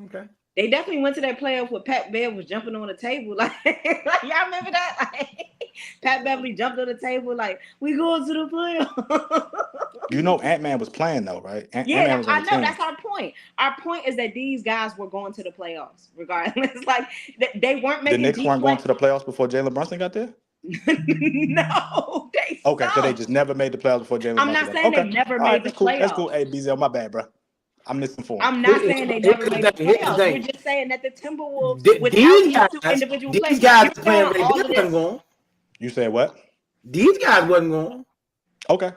Okay. They definitely went to that playoff where Pat Bev was jumping on the table. Like y'all remember that? Like, Pat Beverly jumped on the table like, we going to the playoff. You know Ant-Man was playing though, right? Ant-Man Yeah, was on I the know. team. That's our point. Our point is that these guys were going to the playoffs, regardless. Like they weren't The making Knicks deep weren't going plays. to the playoffs before Jalen Brunson got there? No, they Okay, so they suck. just never made the playoffs before Jalen I'm Brunson not got there. saying they Okay. never All right, made the that's cool. That's playoffs. cool. Hey, BZL, my bad, bro. I'm misinformed. I'm not saying they never made the Here's the playoffs. thing. We're just saying that the Timberwolves, without These these two individual players, guys you're playing doing right all there of wasn't this. going. You said what? These guys wasn't going. Okay.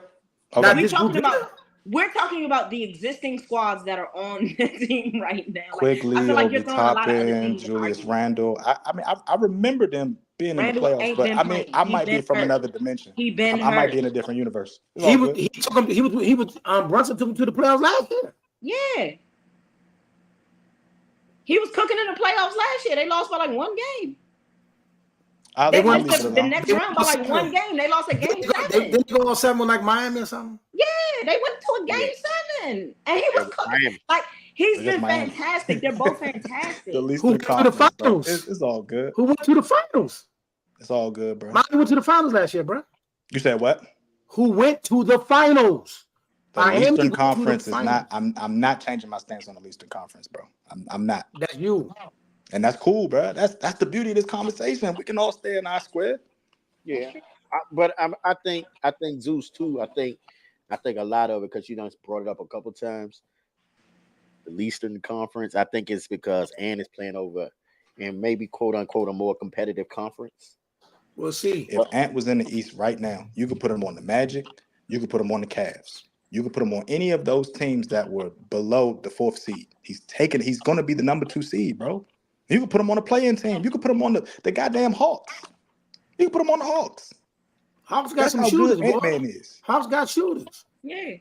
Not Okay. We this group talking about here. we're talking about the existing squads that are on the team right now. Like, I Quickly, feel like Obi you're throwing a lot of other Toppin, teams in the Julius argument. Randle. I remember them being in the Randall playoffs, ain't but been I mean, playing. I He might be been from hurt. another dimension. He been I might hurt. be in a different universe. It's all good. He took him. He was Brunson took him to the playoffs last year. Yeah. He was cooking in the playoffs last year. They lost by like one game. They I'll missed leave it the alone. next They round by went like one game. They lost a game They 7. didn't go on 7 like Miami or something. Yeah, they went to a game Yeah. 7, and he Yeah, was with cooking. Miami. Like, he's Against been Miami. fantastic. They're both The fantastic. Who Eastern went to the Conference, bro. finals? It's all good. Who went to the finals? It's all good, bro. Miami went to the finals last year, bro. You said what? Who went to the finals? The Miami Eastern went to the Conference is finals. not. I'm not changing my stance on the Eastern Conference, bro. I'm not, That's you. and that's cool, bro. That's the beauty of this conversation. We can all stay in our square. Yeah, I think Zeus too. I think a lot of it because you know it's brought it up a couple times. The Eastern Conference. I think it's because Ann is playing over, and maybe quote unquote a more competitive conference. We'll see. If Ant was in the East right now, you could put him on the Magic. You could put him on the Cavs. You could put him on any of those teams that were below the 4th seed. He's going to be the number 2 seed, bro. You could put him on a play-in team. You could put him on the goddamn Hawks. You could put him on the Hawks. Hawks got That's some how shooters, good boy. Ant-Man is. Hawks got shooters. Yeah,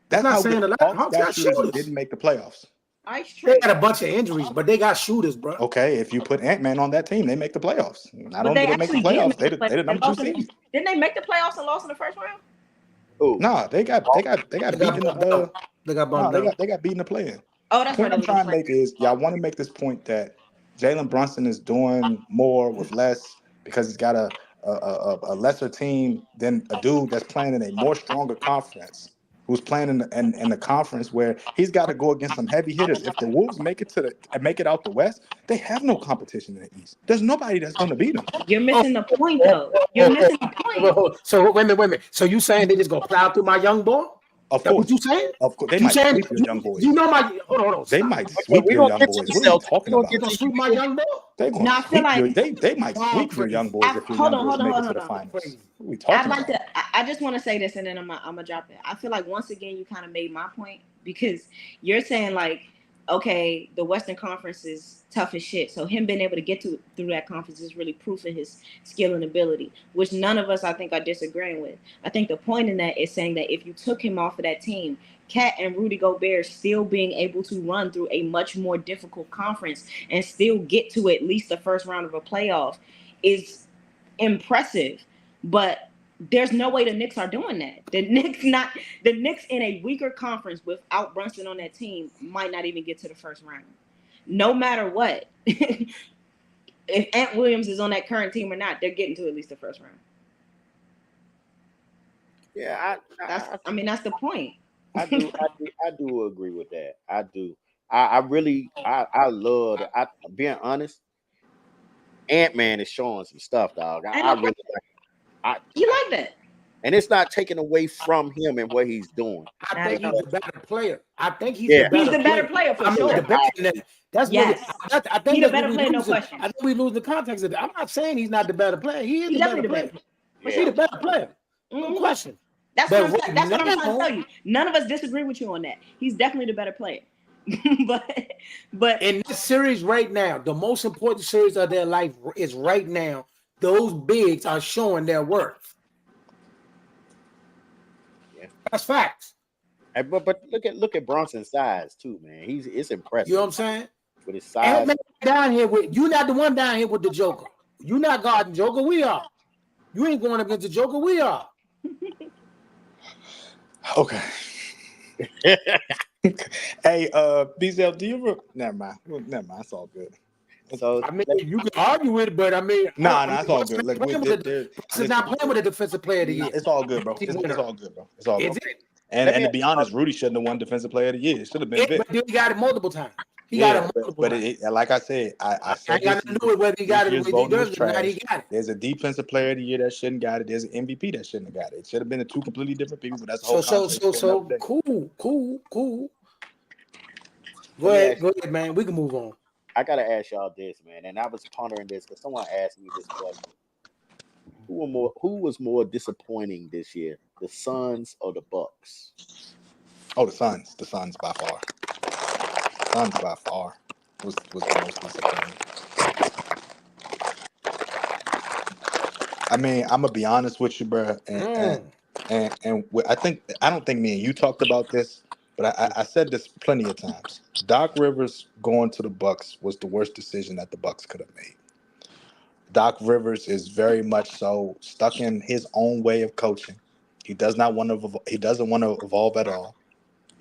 That's not how saying good a lot. Hawks Hawks got got shooters who shooters. didn't make the playoffs. Ice They Train. had a bunch of injuries, but they got shooters, bro. Okay, if you put Ant-Man on that team, they make the playoffs. Not But only they do they make the actually did playoffs, make they the the playoffs. number 2 seed. Didn't they make the playoffs and lost in the first round? Oh, Nah, they got They beaten got in bumped the out. They got no, bumped out. they got beaten in the play-in. Oh, that's right. Point They I'm was in the trying to play. make is y'all want to make this point that Jalen Brunson is doing more with less because he's got a lesser team than a dude that's playing in a more stronger conference, who's playing in the conference where he's got to go against some heavy hitters. If the Wolves make it out the West, they have no competition in the East. There's nobody that's going to beat them. You're missing the point, though. Oh, You're oh, missing the point. So wait a minute. So you saying they just gonna plow through my young boy? Of That what course, you saying? they You might saying sweep your young boys. you know my hold on. They Stop. might okay, sweep we your gonna young get to boys. the What are you Celtics. talking We gonna about? You get gonna to sweep my young boy? They're gonna No, I feel sweep like they might Y'all sweep your young boys if your hold young on, boys hold on, make it hold to the on. finals. Crazy. What are we I'd talking like about? to. I just want to say this, and then I'm gonna drop it. I feel like once again you kind of made my point because you're saying like, okay, the Western Conference is tough as shit. So him being able to get through that conference is really proof of his skill and ability, which none of us I think are disagreeing with. I think the point in that is saying that if you took him off of that team, Cat and Rudy Gobert still being able to run through a much more difficult conference and still get to at least the first round of a playoff is impressive. But there's no way the Knicks are doing that. The Knicks in a weaker conference without Brunson on that team might not even get to the first round. No matter what. If Ant Williams is on that current team or not, they're getting to at least the first round. yeah, That's the point. I do agree with that. I do. I really I love it. I being honest, Ant-Man is showing some stuff, dog. I really like You like that? and it's not taking away from him and what he's doing. I think he's the better player. I think he's Yeah. the better He's the better player for sure. the better. That's Yes. what I think He's the that's better what we player, no losing. question. I think we lose the context of that. I'm not saying he's not the better player. He is He's the better definitely the player. better. But he's the better player. No Mhm. question. That's But what I'm trying to now- tell you. None of us disagree with you on that. He's definitely the better player. but In this series right now, the most important series of their life is right now. Those bigs are showing their worth. Yeah. That's facts. But look at Bronson's size too, man. It's impressive. You know what I'm saying? With his size. Ant-Man down here with you, not the one down here with the Joker. You not guarding Joker. We are. You ain't going against the Joker. We are. Okay. Hey, BZL, do you never mind. Well, never mind. It's all good. So I mean, you can argue with it, but I mean, Nah, it's all good. Look, He's not playing with a defensive player of the year. it's all good, bro. It's all good, bro. It's all Is good. it? And to be honest, Rudy shouldn't have won Defensive Player of the Year. It should have been Vic. But he got it multiple times. He Yeah, got it multiple but times. like I said, I said I got this to do it whether he got it, year's whether he voting was does it or not. He trash. got it. There's a Defensive Player of the Year that shouldn't got it. There's an MVP that shouldn't have got it. It should have been the two completely different people. But that's the whole conversation for another day. Cool. Go ahead, man. We can move on. I gotta ask y'all this, man, and I was pondering this because someone asked me this question: Who was more disappointing this year, the Suns or the Bucks? Oh, the Suns by far. Suns by far was the most disappointing. I mean, I'm gonna be honest with you, bro, I don't think me and you talked about this, but I said this plenty of times. Doc Rivers going to the Bucks was the worst decision that the Bucks could have made. Doc Rivers is very much so stuck in his own way of coaching. He does not want to. He doesn't want to evolve at all.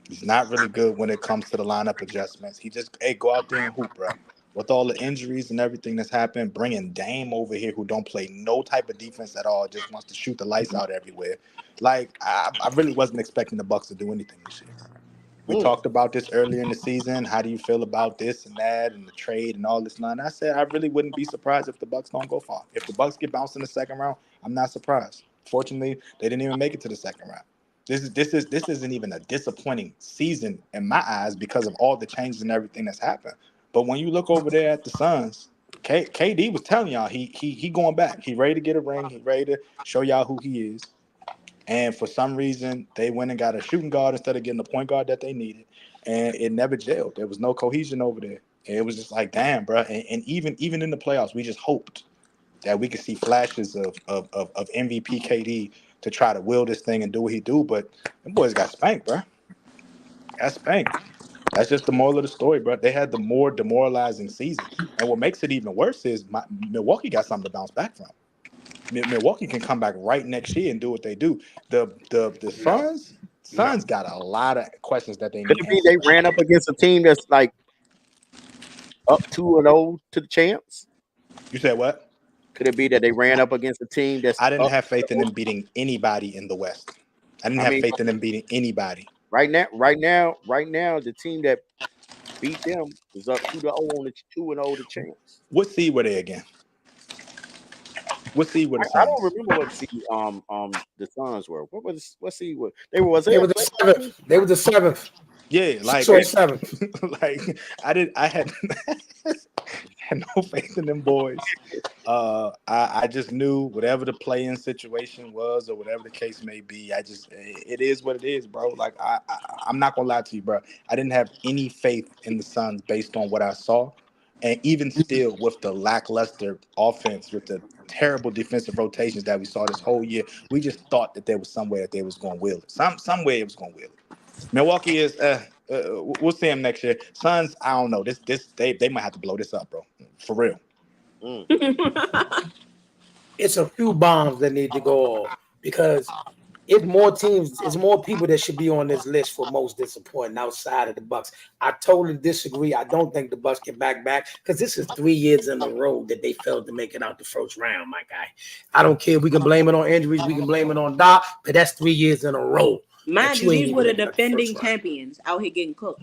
He's not really good when it comes to the lineup adjustments. He just, hey, go out there and hoop, bro. With all the injuries and everything that's happened, bringing Dame over here who don't play no type of defense at all, just wants to shoot the lights out everywhere. Like, I really wasn't expecting the Bucks to do anything this year. We Mm. talked about this earlier in the season. How do you feel about this and that and the trade and all this line? I said I really wouldn't be surprised if the Bucks don't go far. If the Bucks get bounced in the second round, I'm not surprised. Fortunately, they didn't even make it to the second round. This isn't even a disappointing season in my eyes because of all the changes and everything that's happened. But when you look over there at the Suns, KD was telling y'all he going back. He ready to get a ring. He ready to show y'all who he is. And for some reason, they went and got a shooting guard instead of getting the point guard that they needed. And it never gelled. There was no cohesion over there. And it was just like, damn, bro. And even in the playoffs, we just hoped that we could see flashes of MVP KD to try to will this thing and do what he do. But them boys got spanked, bro. Got spanked. That's just the moral of the story, bro. They had the more demoralizing season. And what makes it even worse is Milwaukee got something to bounce back from. Milwaukee can come back right next year and do what they do. The No, no. Suns got a lot of questions that they Could need it be answers they right ran now. up against a team that's like up 2-0 to the champs? You said what? Could it be that they ran up against a team that's I didn't up have faith in 2-0? them beating anybody in the West. I didn't I have mean, faith in them beating anybody. right now, the team that beat them is up 2-0 on the 2-0 the champs. What seed were they again? What seed were the I don't Suns? remember what seed the Suns were. What seed were they? Was They they a were the playoff team? seventh. They were the seventh. Yeah, Sixth like or seventh. like I had had no faith in them boys. I just knew whatever the play-in situation was or whatever the case may be. It is what it is, bro. Like I'm not gonna lie to you, bro. I didn't have any faith in the Suns based on what I saw, and even still with the lackluster offense, with the terrible defensive rotations that we saw this whole year, we just thought that there was some way that they was gonna will it. Some way it was gonna will it. Milwaukee is we'll see them next year. Suns, I don't know. They might have to blow this up, bro. For real. Mm. It's a few bombs that need to go off because it's more teams, it's more people that should be on this list for most disappointing outside of the Bucks. I totally disagree. I don't think the Bucks can back because this is 3 years in a row that they failed to make it out the first round, my guy. I don't care. We can blame it on injuries, we can blame it on Doc, but that's 3 years in a row. Mind That you, you ain't these were even the make it out the first defending round. champions out here getting cooked.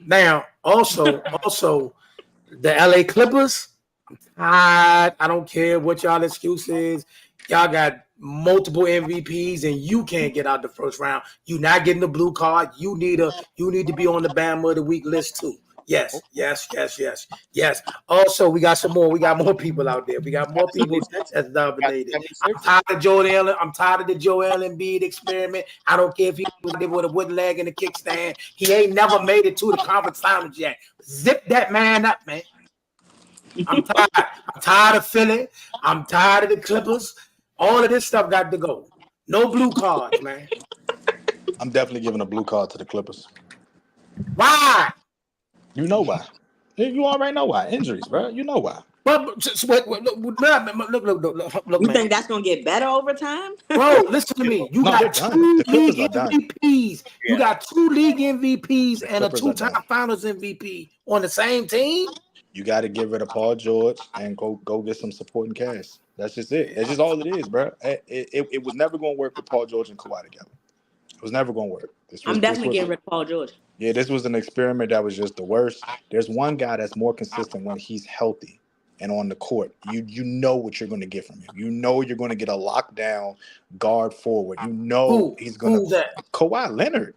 Now, also, the LA Clippers. I don't care what y'all excuse is. Y'all got multiple MVPs and you can't get out the first round. You not getting the blue card. You need to be on the Bama of the Week list too. Yes, yes, yes, yes, yes. Also, we got some more. We got more people out there. We got more people 76ers. that's Got nominated. I'm 76ers. tired of Joel Allen. I'm tired of the Joel Embiid experiment. I don't care if he was there with a wooden leg and a kickstand. He ain't never made it to the conference finals yet. Zip that man up, man. I'm tired. I'm tired of Philly. I'm tired of the Clippers. All of this stuff got to go. No blue cards, man. I'm definitely giving a blue card to the Clippers. Why? You know why? You already know why. Injuries, bro. You know why. But look, You man. think that's gonna get better over time? Bro, listen to me. You No, they're got done. two The league Clippers are done. MVPs. You Yeah. got two league MVPs The and a Clippers are two-time done. finals MVP on the same team. You got to get rid of Paul George and go get some supporting cast. That's just it. That's just all it is, bro. It was never going to work with Paul George and Kawhi together. It was never going to work. I'm This definitely was getting rid of Paul George. Yeah, this was an experiment that was just the worst. There's one guy that's more consistent when he's healthy and on the court. You know what you're going to get from him. You know you're going to get a lockdown guard forward. You know Who? he's going to Who's that? Kawhi Leonard.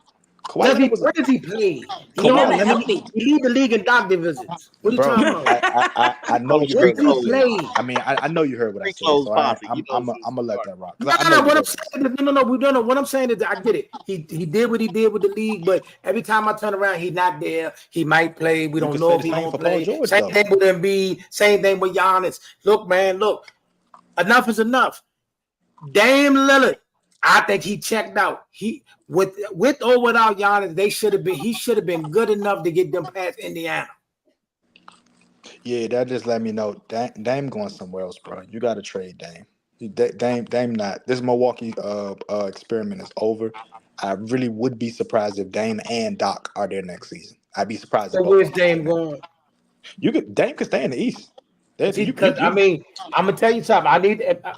Where does he play? He never healthy. He lead the league in doctor visits. What are you talking about? I know you Where heard did what I he said. play? I mean, I know you heard what I Free said, clothes so posse. I'm gonna let that rock. 'Cause I know No. you What I'm heard saying is, no. We don't know. What I'm saying is, I get it. He did what he did with the league, but every time I turn around, he's not there. He might play. We You don't can know say if the he same gonna for Paul play. George, Same though. thing with Embiid. Same thing with Giannis. Look, man. Look, enough is enough. Dame Lillard, I think he checked out. He with or without Giannis, he should have been good enough to get them past Indiana. Yeah, that just let me know Dame going somewhere else, bro. You got to trade Dame. Dame not. This Milwaukee experiment is over. I really would be surprised if Dame and Doc are there next season. I'd be surprised if So both where's of them are Dame there. going? Dame could stay in the East. Because I mean, I'm gonna tell you something.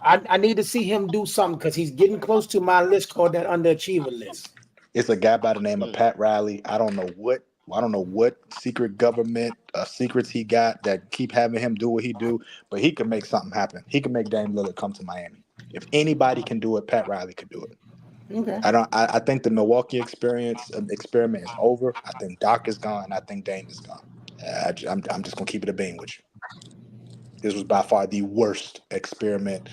I need to see him do something because he's getting close to my list called that underachiever list. It's a guy by the name of Pat Riley. I don't know what secret government secrets he got that keep having him do what he do, but he can make something happen. He can make Dame Lillard come to Miami. If anybody can do it, Pat Riley could do it. Okay. I think the Milwaukee experiment is over. I think Doc is gone. I think Dame is gone. I'm just gonna keep it a bean with you. This was by far the worst experiment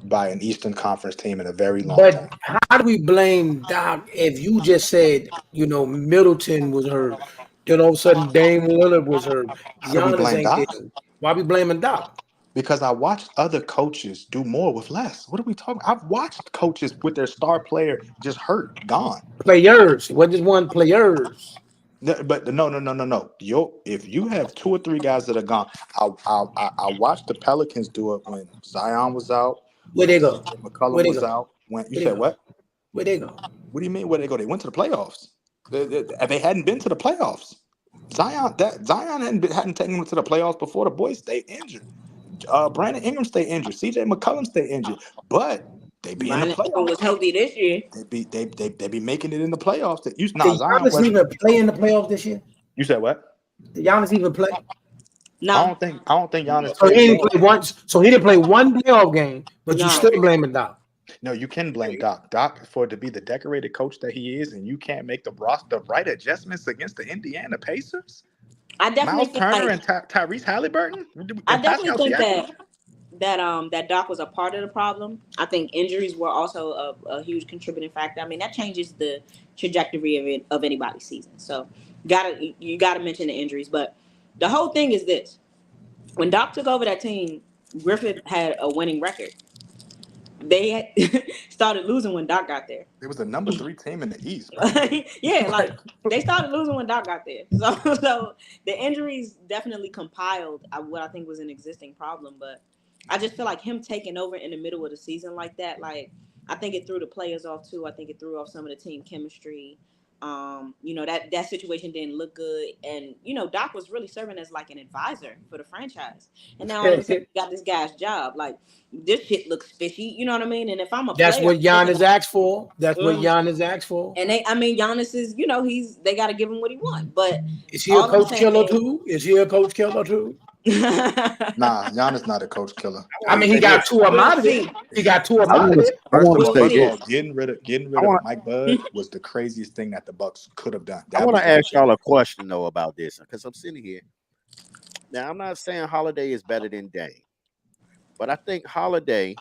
by an Eastern Conference team in a very long time. But how do we blame Doc if you just said, Middleton was hurt, then all of a sudden Dame Lillard was hurt, How do we Giannis blame ain't Doc? there? Why we blaming Doc? Because I watched other coaches do more with less. What are we talking? I've watched coaches with their star player just hurt, gone. Players. What just one players? But no. If you have two or three guys that are gone, I watched the Pelicans do it when Zion was out, Where when they go? CJ Where McCollum they was go? out. When you Where they said go? what? Where they go? What do you mean? Where they go? They went to the playoffs. They hadn't been to the playoffs. Zion hadn't taken them to the playoffs before. The boys stayed injured. Brandon Ingram stayed injured. CJ McCollum stayed injured. But they be in the Brandon Ingram was playoffs. healthy this year. They be making it in the playoffs. Did Zion Giannis wasn't. even play in the playoffs this year? You said what? Did Giannis even play? No, I don't think Giannis So he played at didn't all. play once. So he didn't play one playoff game, but you no. still blaming Doc. No, you can blame Doc. Doc for to be the decorated coach that he is, and you can't make the right adjustments against the Indiana Pacers. I definitely Miles think Turner like and Tyrese Halliburton I and definitely Pascal think Siakam. that Doc was a part of the problem. I think injuries were also a huge contributing factor. I mean, that changes the trajectory of anybody's season. So you gotta mention the injuries. But the whole thing is this: when Doc took over that team, Griffith had a winning record. They had started losing when Doc got there. It was the number 3 team in the East, bro. Yeah, like they started losing when Doc got there. So the injuries definitely compiled what I think was an existing problem. But I just feel like him taking over in the middle of the season like that, like I think it threw the players off too. I think it threw off some of the team chemistry. That situation didn't look good, and Doc was really serving as like an advisor for the franchise, and now all of a sudden he got this guy's job. Like this shit looks fishy, you know what I mean? And if I'm a That's player, what Giannis asked for. That's what Mhm. Giannis asked for. And Giannis is, they got to give him what he wants. But Is he a all I'm coach saying killer too? Is he a coach killer too? is, Nah, Giannis not a coach killer. I mean, he got two of them we'll out of it. see. He got two of them I out want of to. it. I want to We'll say see. this. Getting rid I of want. Mike Bud was the craziest thing that the Bucks could have done. I That want was to the ask y'all a question though about this because I'm sitting here now. I'm not saying Holiday is better than Dame, but I think Holiday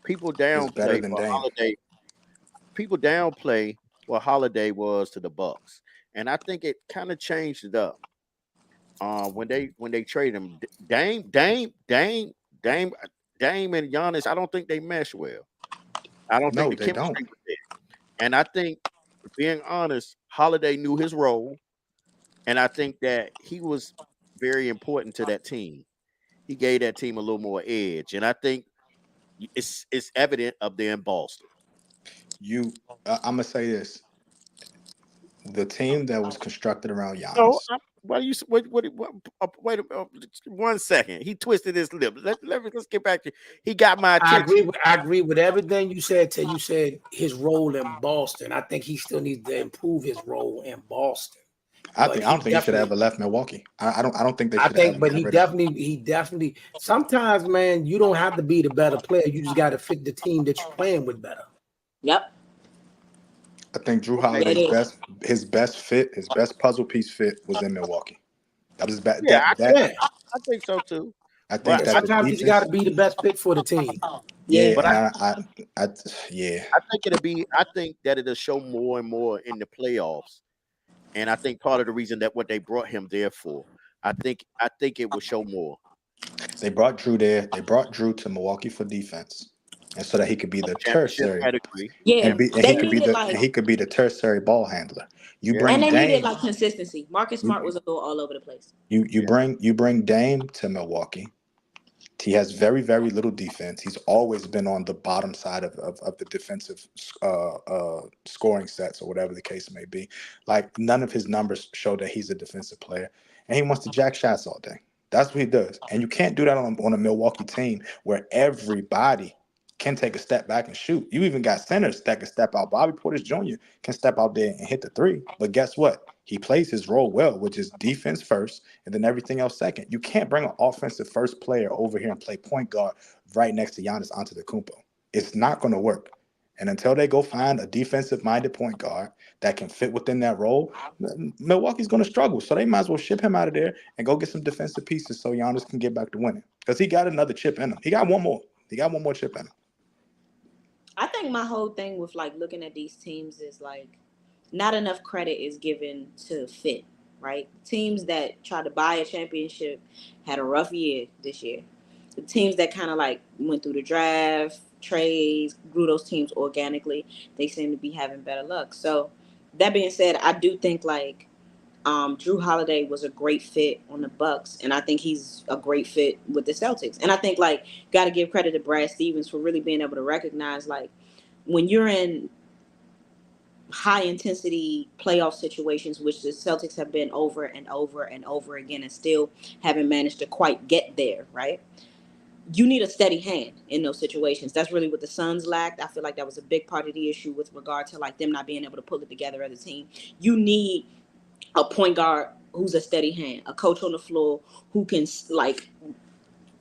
people is better downplay than for Dame. Holiday. People downplay what Holiday was to the Bucks, and I think it kind of changed it up. When they trade him, Dame, Dame and Giannis, I don't think they mesh well. I don't think No, the they don't. chemistry was there. And I think, being honest, Holiday knew his role, and I think that he was very important to that team. He gave that team a little more edge, and I think it's evident up there in Boston. I'm gonna say this: the team that was constructed around No, Giannis. why do you wait 1 second? He twisted his lip. Let's get back to. He got my attention. I agree with everything you said till you said his role in Boston. I think he still needs to improve his role in Boston. I But don't think he should have ever left Milwaukee. I don't think they I should have think, ever but got rid of him. he definitely. Sometimes, man, you don't have to be the better player. You just got to fit the team that you're playing with better. Yep. I think Drew Okay. Yeah, it Holiday's is. his best puzzle piece fit was in Milwaukee. That was bad. Yeah, Yeah. I think so too. I But think Yeah. that I the Sometimes you just got to defense, be the best pick for the team. yeah, Yeah. but I, I yeah. I think it'll be. I think that it'll show more and more in the playoffs. And I think part of the reason that what they brought him there for, I think it will show more. They brought Drew there. They brought Drew to Milwaukee for defense, and so that he could be the Championship tertiary pedigree. Yeah. and They needed and like, he could be the tertiary ball handler. You Yeah, and bring they needed Dame, like consistency. Marcus you Smart was a little all over the place. yeah. you bring Dame to Milwaukee. He has very, very little defense. He's always been on the bottom side of the defensive scoring sets or whatever the case may be. Like none of his numbers show that he's a defensive player, and he wants to jack shots all day. That's what he does, and you can't do that on a Milwaukee team where everybody can take a step back and shoot. You even got centers that can step out. Bobby Portis Jr. can step out there and hit the three, but guess what? He plays his role well, which is defense first and then everything else second. You can't bring an offensive first player over here and play point guard right next to Giannis Antetokounmpo. It's not going to work. And until they go find a defensive-minded point guard that can fit within that role, Milwaukee's going to struggle. So they might as well ship him out of there and go get some defensive pieces so Giannis can get back to winning. Because he got another chip in him. He got one more. He got one more chip in him. I think my whole thing with like looking at these teams is like not enough credit is given to fit, right? Teams that try to buy a championship had a rough year this year. The teams that kind of like went through the draft, trades, grew those teams organically, they seem to be having better luck. So that being said, I do think like Drew Holiday was a great fit on the Bucks, and I think he's a great fit with the Celtics. And I think like got to give credit to Brad Stevens for really being able to recognize like when you're in high intensity playoff situations, which the Celtics have been over and over and over again, and still haven't managed to quite get there, right? You need a steady hand in those situations. That's really what the Suns lacked. I feel like that was a big part of the issue with regard to like them not being able to pull it together as a team. You need a point guard who's a steady hand, a coach on the floor who can like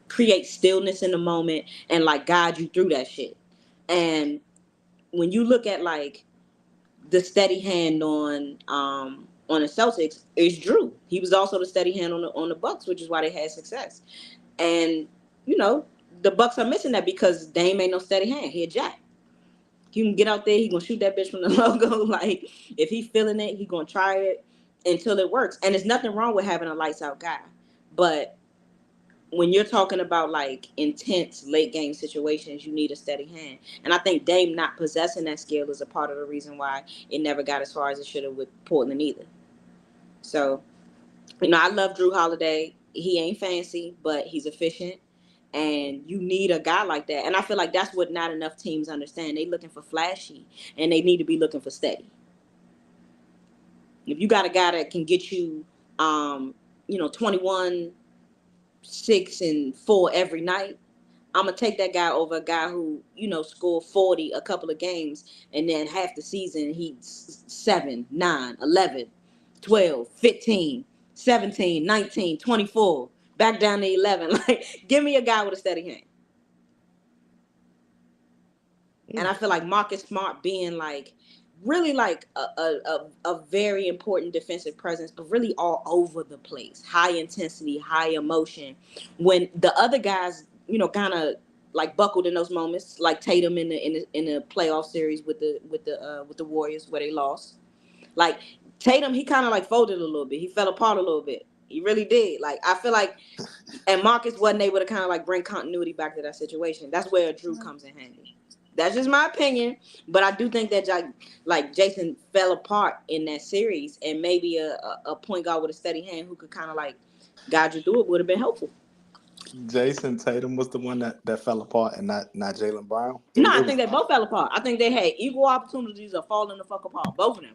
create stillness in the moment and like guide you through that shit. And when you look at like the steady hand on the Celtics, is Drew. He was also the steady hand on the Bucks, which is why they had success. And you know the Bucks are missing that because Dame ain't no steady hand. He a jack. He can get out there. He gonna shoot that bitch from the logo. Like if he feeling it, he gonna try it until it works. And there's nothing wrong with having a lights out guy, but when you're talking about like intense late game situations, you need a steady hand. And I think Dame not possessing that skill is a part of the reason why it never got as far as it should have with Portland either. So, I love Drew Holiday. He ain't fancy, but he's efficient. And you need a guy like that. And I feel like that's what not enough teams understand. They looking for flashy and they need to be looking for steady. If you got a guy that can get you 21, 6 and 4 every night, I'm gonna take that guy over a guy who scored 40 a couple of games and then half the season he's 7, 9, 11, 12, 15, 17, 19, 24, back down to 11. Like, give me a guy with a steady hand. And I feel like Marcus Smart being like really like a very important defensive presence, but really all over the place, high intensity, high emotion. When the other guys, kind of like buckled in those moments, like Tatum in the playoff series with the Warriors where they lost. Like Tatum, he kind of like folded a little bit. He fell apart a little bit. He really did. Like I feel like, and Marcus wasn't able to kind of like bring continuity back to that situation. That's where Drew comes in handy. That's just my opinion, but I do think that like Jason fell apart in that series, and maybe a point guard with a steady hand who could kind of like guide you through it would have been helpful. Jason Tatum was the one that fell apart, and not Jaylen Brown. No, I It think was they both fell apart. I think they had equal opportunities of falling the fuck apart, both of them.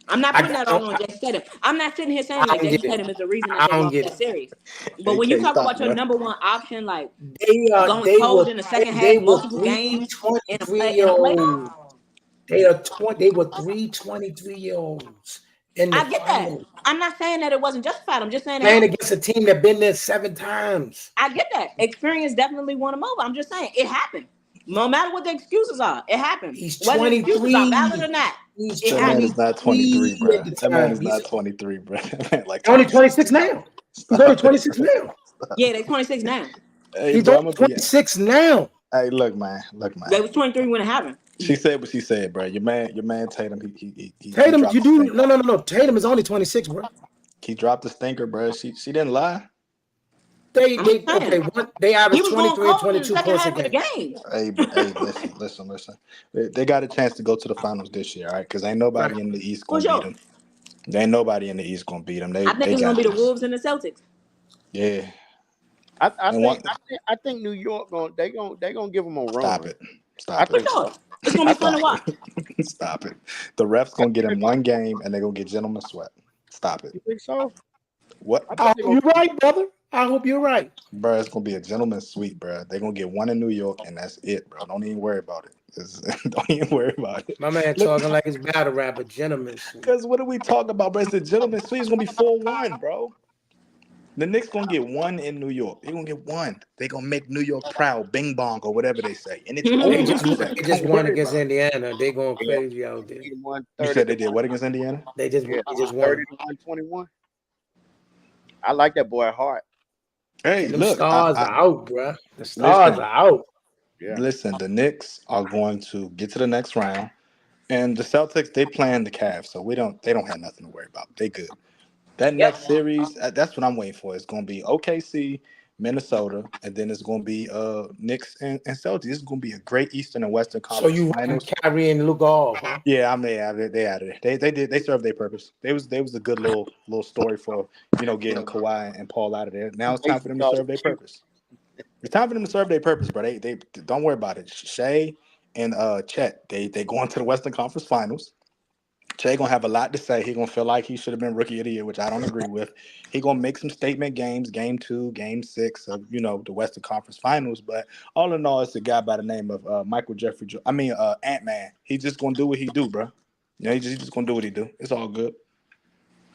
I'm not putting that all on Jason Tatum. I'm not sitting here saying I like don't Jason get it. Tatum is the reason that I they don't lost get that it. series. But when you AK. talk Stop, about your bro. number one option, like going They cold were in the second they half, were multiple three games in a 23 play year in a playoff. olds. They were three 23-year-olds in the I get that. final I'm not saying that it wasn't justified. I'm just saying it playing happened. against a team that been there 7 times. I get that. Experience definitely won them over. I'm just saying it happened. No matter what the excuses are, it happened. He's Whether the excuses are 23. valid or not, He's it That man happened. is not 23, 23 bro. at the That man time. is not 23, bro. That man like Only 26. 26 now. He's only Stop it. 26 now. Yeah, they 26 now. Hey, He's bro, I'm only gonna be. 26 now. Hey, look, man. Look, man. They was 23 when it happened. She said what she said, bro. Your man Tatum. He Tatum, dropped you the do stinker. no. Tatum is only 26, bro. He dropped the stinker, bro. She didn't lie. They I'm they okay. saying They he average was going 23 and cold in the 22 second points a half of the game. game. Hey, listen. They got a chance to go to the finals this year, all right? Because ain't Right. nobody in the East For gonna beat sure. them. There ain't nobody in the East gonna beat them. I think They it's gonna got be the this. Wolves and the Celtics. Yeah. I And think one. I think New York they gonna give them a Stop run. it. I Stop For it. think sure. so. It's gonna I be fun think to Stop watch. it. Stop it. The refs I gonna get think him they one game and they're gonna get gentlemen sweat. Stop it. You think so? What? I I think hope they're you're gonna right, brother. I hope you're right. Bro, it's gonna be a gentleman's sweep, bro. They're gonna get one in New York, and that's it, bro. Don't even worry about it. Don't even worry about it. My man Look, talking like it's battle rapper, gentleman sweep. because what are we talking about, bro? It's a gentleman's sweep. It's gonna be 4-1, bro. The Knicks gonna get one in New York. They're gonna get one. They're gonna make New York proud, bing bong, or whatever they say. And it's They over just after that. they just Don't won worry against about it. Indiana. They going yeah, crazy out there. beat them one You thirty said to they did what against Indiana? yeah, They just 130 won. to 121. I like that boy Hart. Hey, And them look, stars are out, bruh. The stars listen, are out. Yeah. listen. The Knicks are going to get to the next round. And the Celtics, they playing the Cavs, so they don't have nothing to worry about. They good. That Yep. next series, that's what I'm waiting for. It's gonna be OKC, Minnesota, and then it's gonna be Knicks and Celtics. This is gonna be a great Eastern and Western So Conference you writing Finals. Kyrie and Luka off, huh? Yeah, I mean, they out of there. They served their purpose. They was a good little story for getting Kawhi and Paul out of there. Now it's time for them to Basically, serve their purpose. It's time for them to serve their purpose, bro. They don't worry about it. Shea and Chet, they going to the Western Conference Finals. Jay gonna have a lot to say. He gonna feel like he should have been rookie of the year, which I don't agree with. He gonna make some statement games, game 2, game 6 of the Western Conference Finals. But all in all, it's a guy by the name of Michael Jeffrey. Ant Man. He just gonna do what he do, bro. He just gonna do what he do. It's all good.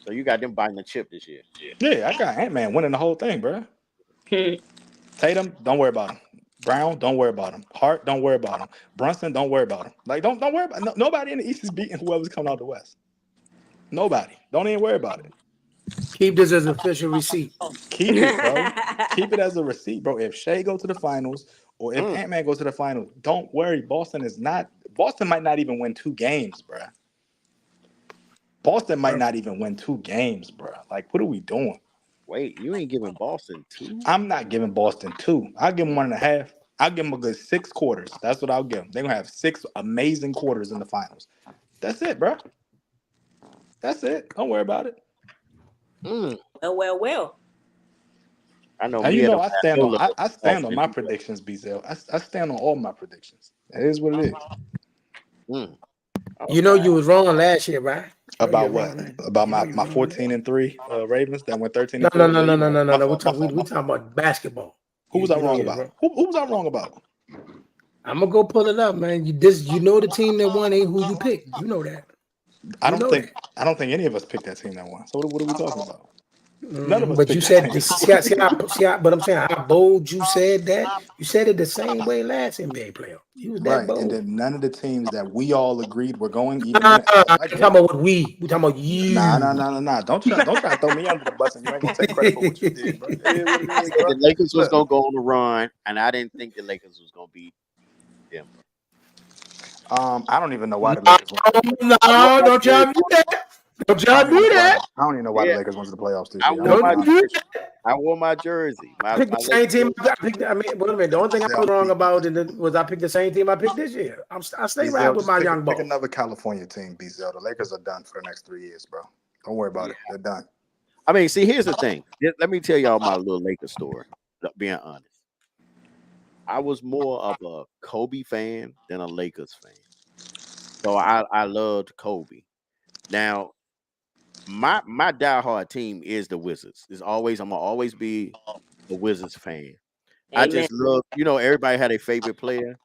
so you got them biting the chip this year. Yeah, I got Ant Man winning the whole thing, bro. Tatum, don't worry about him. Brown, don't worry about him. Hart, don't worry about him. Brunson, don't worry about him. Like, don't worry about nobody in the East is beating whoever's coming out the West. Nobody. Don't even worry about it. Keep this as an official receipt. Keep it, bro. Keep it as a receipt, bro. If Shea go to the finals or if Mm, Ant Man goes to the finals, don't worry. Boston might not even win 2 games, bro. Boston might not even win 2 games, bro. Like, what are we doing? wait, you ain't giving Boston two? I'm not giving Boston 2. I'll give them 1.5. I'll give them a good 6 quarters. That's what I'll give them. They're gonna have 6 amazing quarters in the finals. That's it, bro. That's it. Don't worry about it. Mm. well. I know And me and them I have stand no on love I, I for stand on Boston my anyway. predictions, Bezel. I stand on all my predictions. It is what it is. Mm. You know Okay. you was wrong last year, right? You know you About were what? wrong. Last. About You know my you were wrong. 14-3 Ravens that went 13 No, and no, 4. no, Yeah, no, you no, know. no, no, My no. fault. My fault. We My fault. talking about basketball. Who was I You know wrong you was about? wrong. Who was I wrong about? I'm gonna go pull it up, man. You know the team that won ain't who you picked. You know that. You know that. I don't think any of us picked that team that won. So what are we talking about? None of us But you picked that said team. but I'm saying how bold you said that. You said it the same way last NBA player. You was that Right, and bold. then none of the teams that we all agreed were going even went. So I We get talking it. about what we. We talking about you. Nah. Don't try to throw me under the bus and you ain't gonna take credit for what you did, bro. It is what it I is, said bro. the Lakers was Look, gonna go on the run, and I didn't think the Lakers was gonna beat Denver. I don't even know why No, the Lakers went. I wore no, my don't y'all jersey. do that. Don't I y'all don't even do know why. that. I don't even know why the Yeah, Lakers went to the playoffs this I year. I'm wore gonna be my Don't do honest. jersey. that. I wore my jersey. I picked My the same Lakers team. jersey. I mean, wait a minute. The only thing I Bizel, was wrong about was I picked the same team I picked this year. I stay right Bizel, with just my young pick boss. another California team, Bizel. The Lakers are done for the next 3 years, bro. Don't worry about Yeah. it. They're done. I mean, see, here's the thing. Let me tell y'all my little Lakers story. Being honest, I was more of a Kobe fan than a Lakers fan. So I loved Kobe. Now my diehard team is the Wizards. I'm gonna always be a Wizards fan. I Amen. just love, everybody had a favorite player.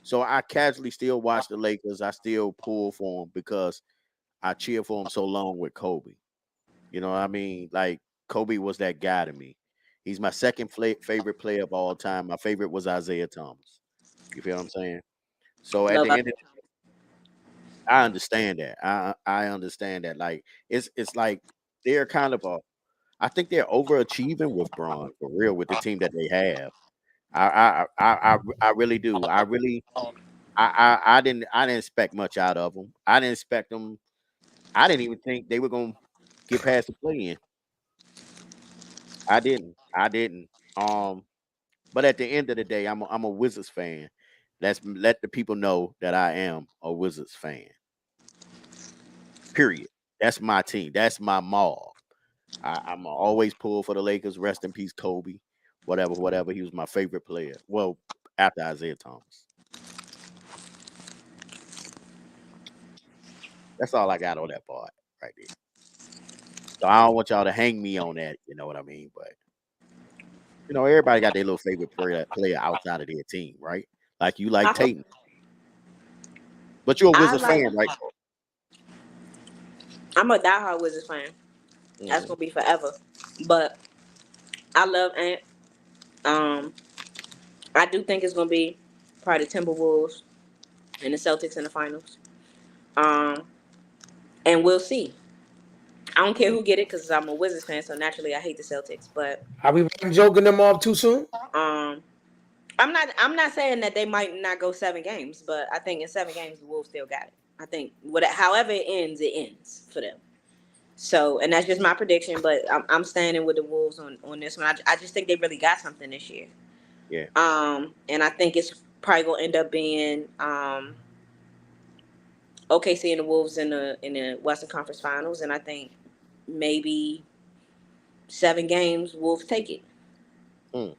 So I casually still watch the Lakers. I still pull for them because I cheered for him so long with Kobe. You know what I mean? Like Kobe was that guy to me. He's my second favorite player of all time. My favorite was Isaiah Thomas. You feel what I'm saying? So at No, the end of I understand that. I understand that. Like it's like they're kind of a I think they're overachieving with Braun for real with the team that they have. I really do. I didn't expect much out of them. I didn't expect them. I didn't even think they were gonna get past the play in. I didn't. I didn't. But at the end of the day, I'm a Wizards fan. Let's let the people know that I am a Wizards fan. Period. That's my team. That's my mall. I'm always pull for the Lakers. Rest in peace, Kobe. Whatever, whatever. He was my favorite player. Well, after Isaiah Thomas. That's all I got on that part right there. So I don't want y'all to hang me on that. You know what I mean? But everybody got their little favorite player outside of their team, right? Like you like I, Tatum, but you're a I Wizards like. fan, right? I'm a diehard Wizards fan. That's Mm-hmm. gonna be forever. But I love Ant. Um, I do think it's gonna be probably the Timberwolves and the Celtics in the finals. Um, and we'll see. I don't care who get it because I'm a Wizards fan, so naturally I hate the Celtics. But Are we joking them off too soon? um, I'm not saying that they might not go 7 games, but I think in 7 games the Wolves still got it. I think however it ends for them. So, and that's just my prediction, but I'm standing with the Wolves on this one. I just think they really got something this year. Yeah. And I think it's probably gonna end up being OKC and the Wolves in the Western Conference Finals, and I think maybe 7 games Wolves take it. Mm.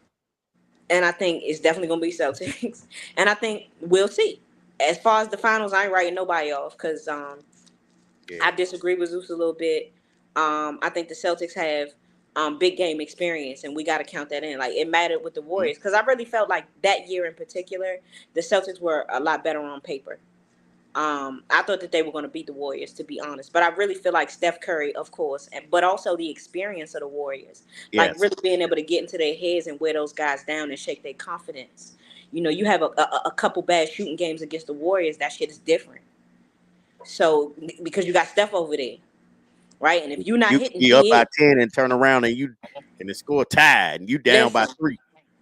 And I think it's definitely gonna be Celtics. And I think we'll see. As far as the finals, I ain't writing nobody off because Yeah. I disagree with Zeus a little bit. I think the Celtics have big game experience, and we got to count that in. Like it mattered with the Mhm. Warriors because I really felt like that year in particular, the Celtics were a lot better on paper. I thought that they were going to beat the Warriors, to be honest. But I really feel like Steph Curry, of course, but also the experience of the Warriors, like Yes. really being able to get into their heads and wear those guys down and shake their confidence. You have a couple bad shooting games against the Warriors. That shit is different. So because you got Steph over there, right? And if you're not You could hitting, be up he by is. 10 and turn around and the score tied and you down by Listen, 3.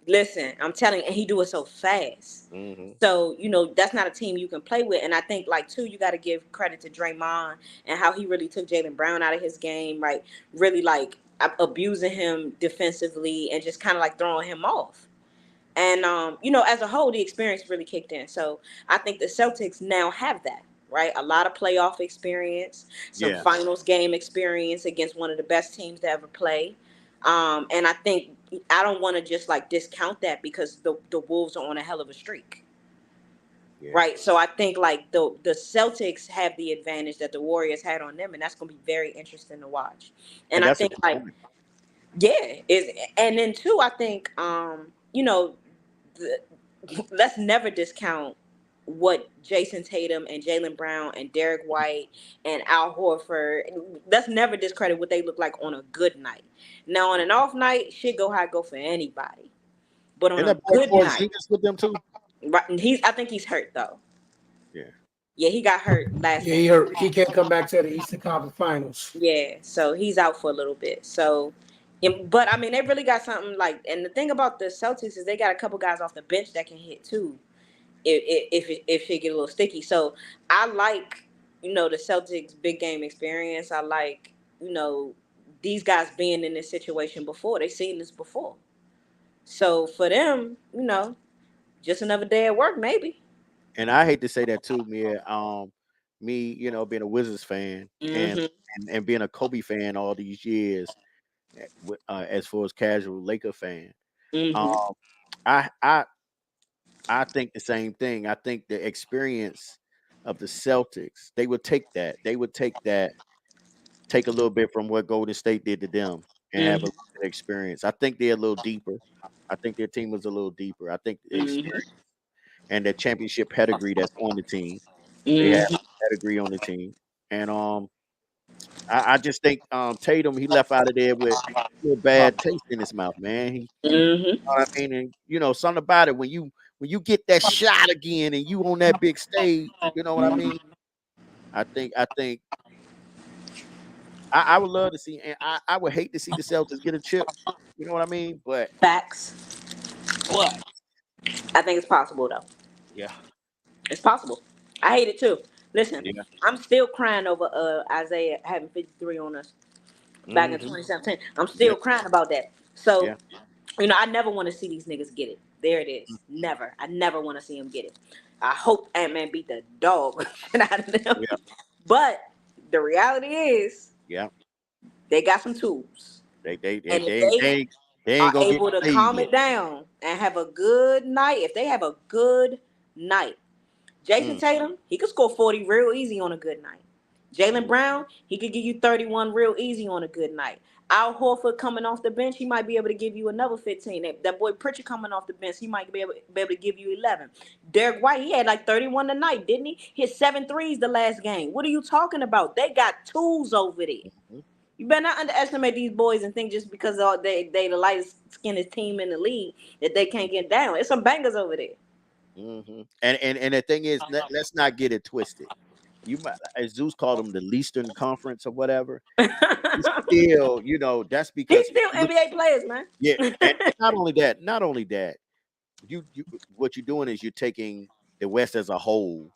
listen. I'm telling you, and he do it so fast. Mm-hmm. So that's not a team you can play with. And I think like too, you got to give credit to Draymond and how he really took Jaylen Brown out of his game, right? Really like abusing him defensively and just kind of like throwing him off. And as a whole, the experience really kicked in. So I think the Celtics now have that, right? A lot of playoff experience, some Yeah. finals game experience against one of the best teams to ever play. And I think I don't want to just like discount that because the Wolves are on a hell of a streak. Yeah. Right. So I think like the Celtics have the advantage that the Warriors had on them, and that's gonna be very interesting to watch. And And I that's a think good like point. yeah, is and then too, I think the, let's never discount what Jason Tatum and Jaylen Brown and Derek White and Al Horford. Let's never discredit what they look like on a good night. Now on an off night, shit go high go for anybody. But on And a that boy good night, Porzingis with them too. right? I think he's hurt though. Yeah. Yeah, he got hurt last Yeah, game. he can't come back to the Eastern Conference Finals. Yeah, so he's out for a little bit. So, but I mean, they really got something like. And the thing about the Celtics is they got a couple guys off the bench that can hit too, if shit get a little sticky. So I like the Celtics big game experience. I like these guys being in this situation before. They seen this before. So for them, just another day at work, maybe. And I hate to say that too, Mia. Me, being a Wizards fan and Mm-hmm. and being a Kobe fan all these years, as far as casual Laker fan, um, Mm-hmm. I I I think the same thing. I think the experience of the Celtics, they would take that. They would take a little bit from what Golden State did to them and have a Mm-hmm. little bit of experience. I think they're a little deeper. I think their team was a little deeper. I think the Mm-hmm. experience and the championship pedigree that's on the team. They have Mm-hmm. pedigree on the team. And I just think Tatum, he left out of there with a little bad taste in his mouth, man. He Mm-hmm. know what I mean? And something about it when when you get that shot again and you on that big stage, you know what I mean? I think I would love to see, and I would hate to see the Celtics get a chip. You know what I mean? Facts. But I think it's possible though. yeah, It's possible. I hate it too. Listen, yeah, I'm still crying over Isaiah having 53 on us back in hmm 2017. I'm yeah, still crying about that. So, yeah, I never want to see these niggas get it. There it is. Never. I never want to see them get it. I hope Ant-Man beat the dog out of them. yeah, But the reality is, yeah. they got some tools. They they they And if they, ain't- they they ain't are gonna get able to played calm yet. it down and have a good night, if they have a good night, Jason Mm, Tatum, he could score 40 real easy on a good night. Jalen mm, Brown, he could give you 31 real easy on a good night. Al Horford coming off the bench, he might be able to give you another 15. That boy Pritchard coming off the bench, he might be able to give you 11. Derek White, he had like 31 tonight, didn't he? Hit 7 threes the last game. What are you talking about? They got tools over there. mhm, You better not underestimate these boys and think just because they the lightest skinned team in the league that they can't get down. It's some bangers over there. And the thing is, let's not get it twisted. You might, as Zeus called them, the Eastern Conference or whatever. Still, that's These because still look, NBA players, man. yeah, and not only that, you what you're doing is you're taking the West as a whole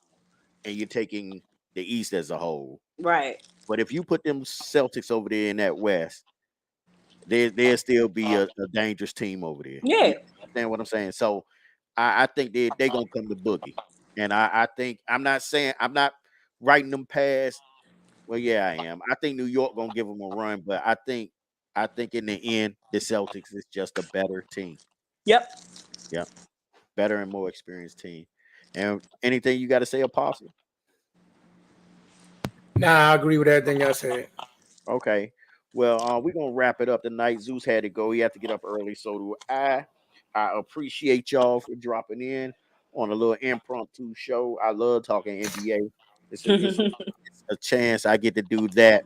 and you're taking the East as a whole. Right. But if you put them Celtics over there in that West, there'll still be a dangerous team over there. You Yeah. understand what I'm saying? So I think they gonna come to boogie. And I think I'm not writing them past. Well, yeah, I am. I think New York gonna give them a run, but I think in the end, the Celtics is just a better team. Yep. Yeah, better and more experienced team. And anything you got to say, Apostle? Nah, I agree with everything y'all said. Okay. Well, we're gonna wrap it up tonight. Zeus had to go. He had to get up early. So do I. I appreciate y'all for dropping in on a little impromptu show. I love talking NBA. It's a chance I get to do that,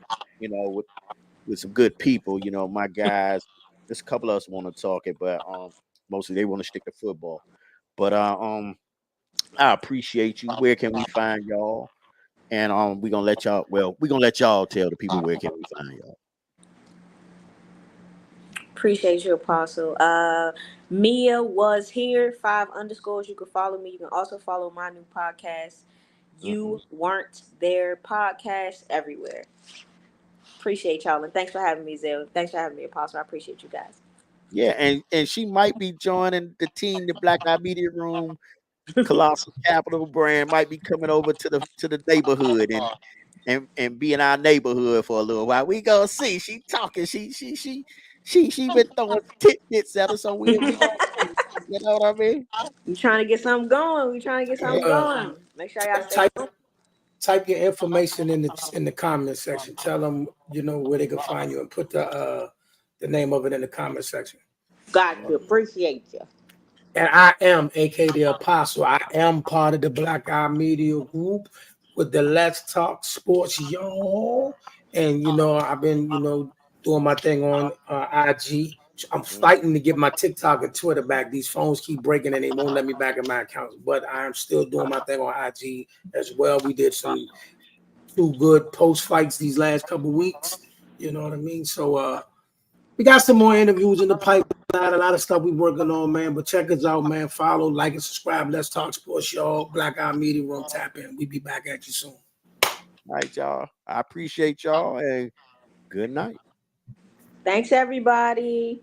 with some good people. My guys. There's a couple of us want to talk it, but mostly they want to stick to football. But I appreciate you. Where can we find y'all? And we're gonna let y'all tell the people where can we find y'all. Appreciate you, Apostle. Mia was here, 5 underscores. You can follow me. You can also follow my new podcast. Mhm. You weren't there podcast everywhere. Appreciate y'all. And thanks for having me, Zell. Thanks for having me, Apostle. I appreciate you guys. Yeah, and she might be joining the team, the Black Eye Media Room, Colossal Capital brand might be coming over to the neighborhood and be in our neighborhood for a little while. We gonna see. She talking. She been throwing tidbits at us, so we gonna see. You know what I mean? We trying to get something going. We trying to get something Uh, going. Make sure y'all stay type tuned. type your information in the comment section. Tell them where they can find you and put the name of it in the comment section. Got to appreciate you. And I am, aka the Apostle. I am part of the Black Eye Media Group with the Let's Talk Sports, y'all. And I've been doing my thing on IG. I'm fighting to get my TikTok and Twitter back. These phones keep breaking and they won't let me back in my accounts. But I am still doing my thing on IG as well. We did some 2 good post fights these last couple weeks. You know what I mean? So we got some more interviews in the pipeline. A lot of stuff we working on, man. But check us out, man. Follow, like, and subscribe. Let's Talk Sports, y'all. Black Eye Media Room. Tap in. We be back at you soon. All right, y'all. I appreciate y'all and good night. Thanks, everybody.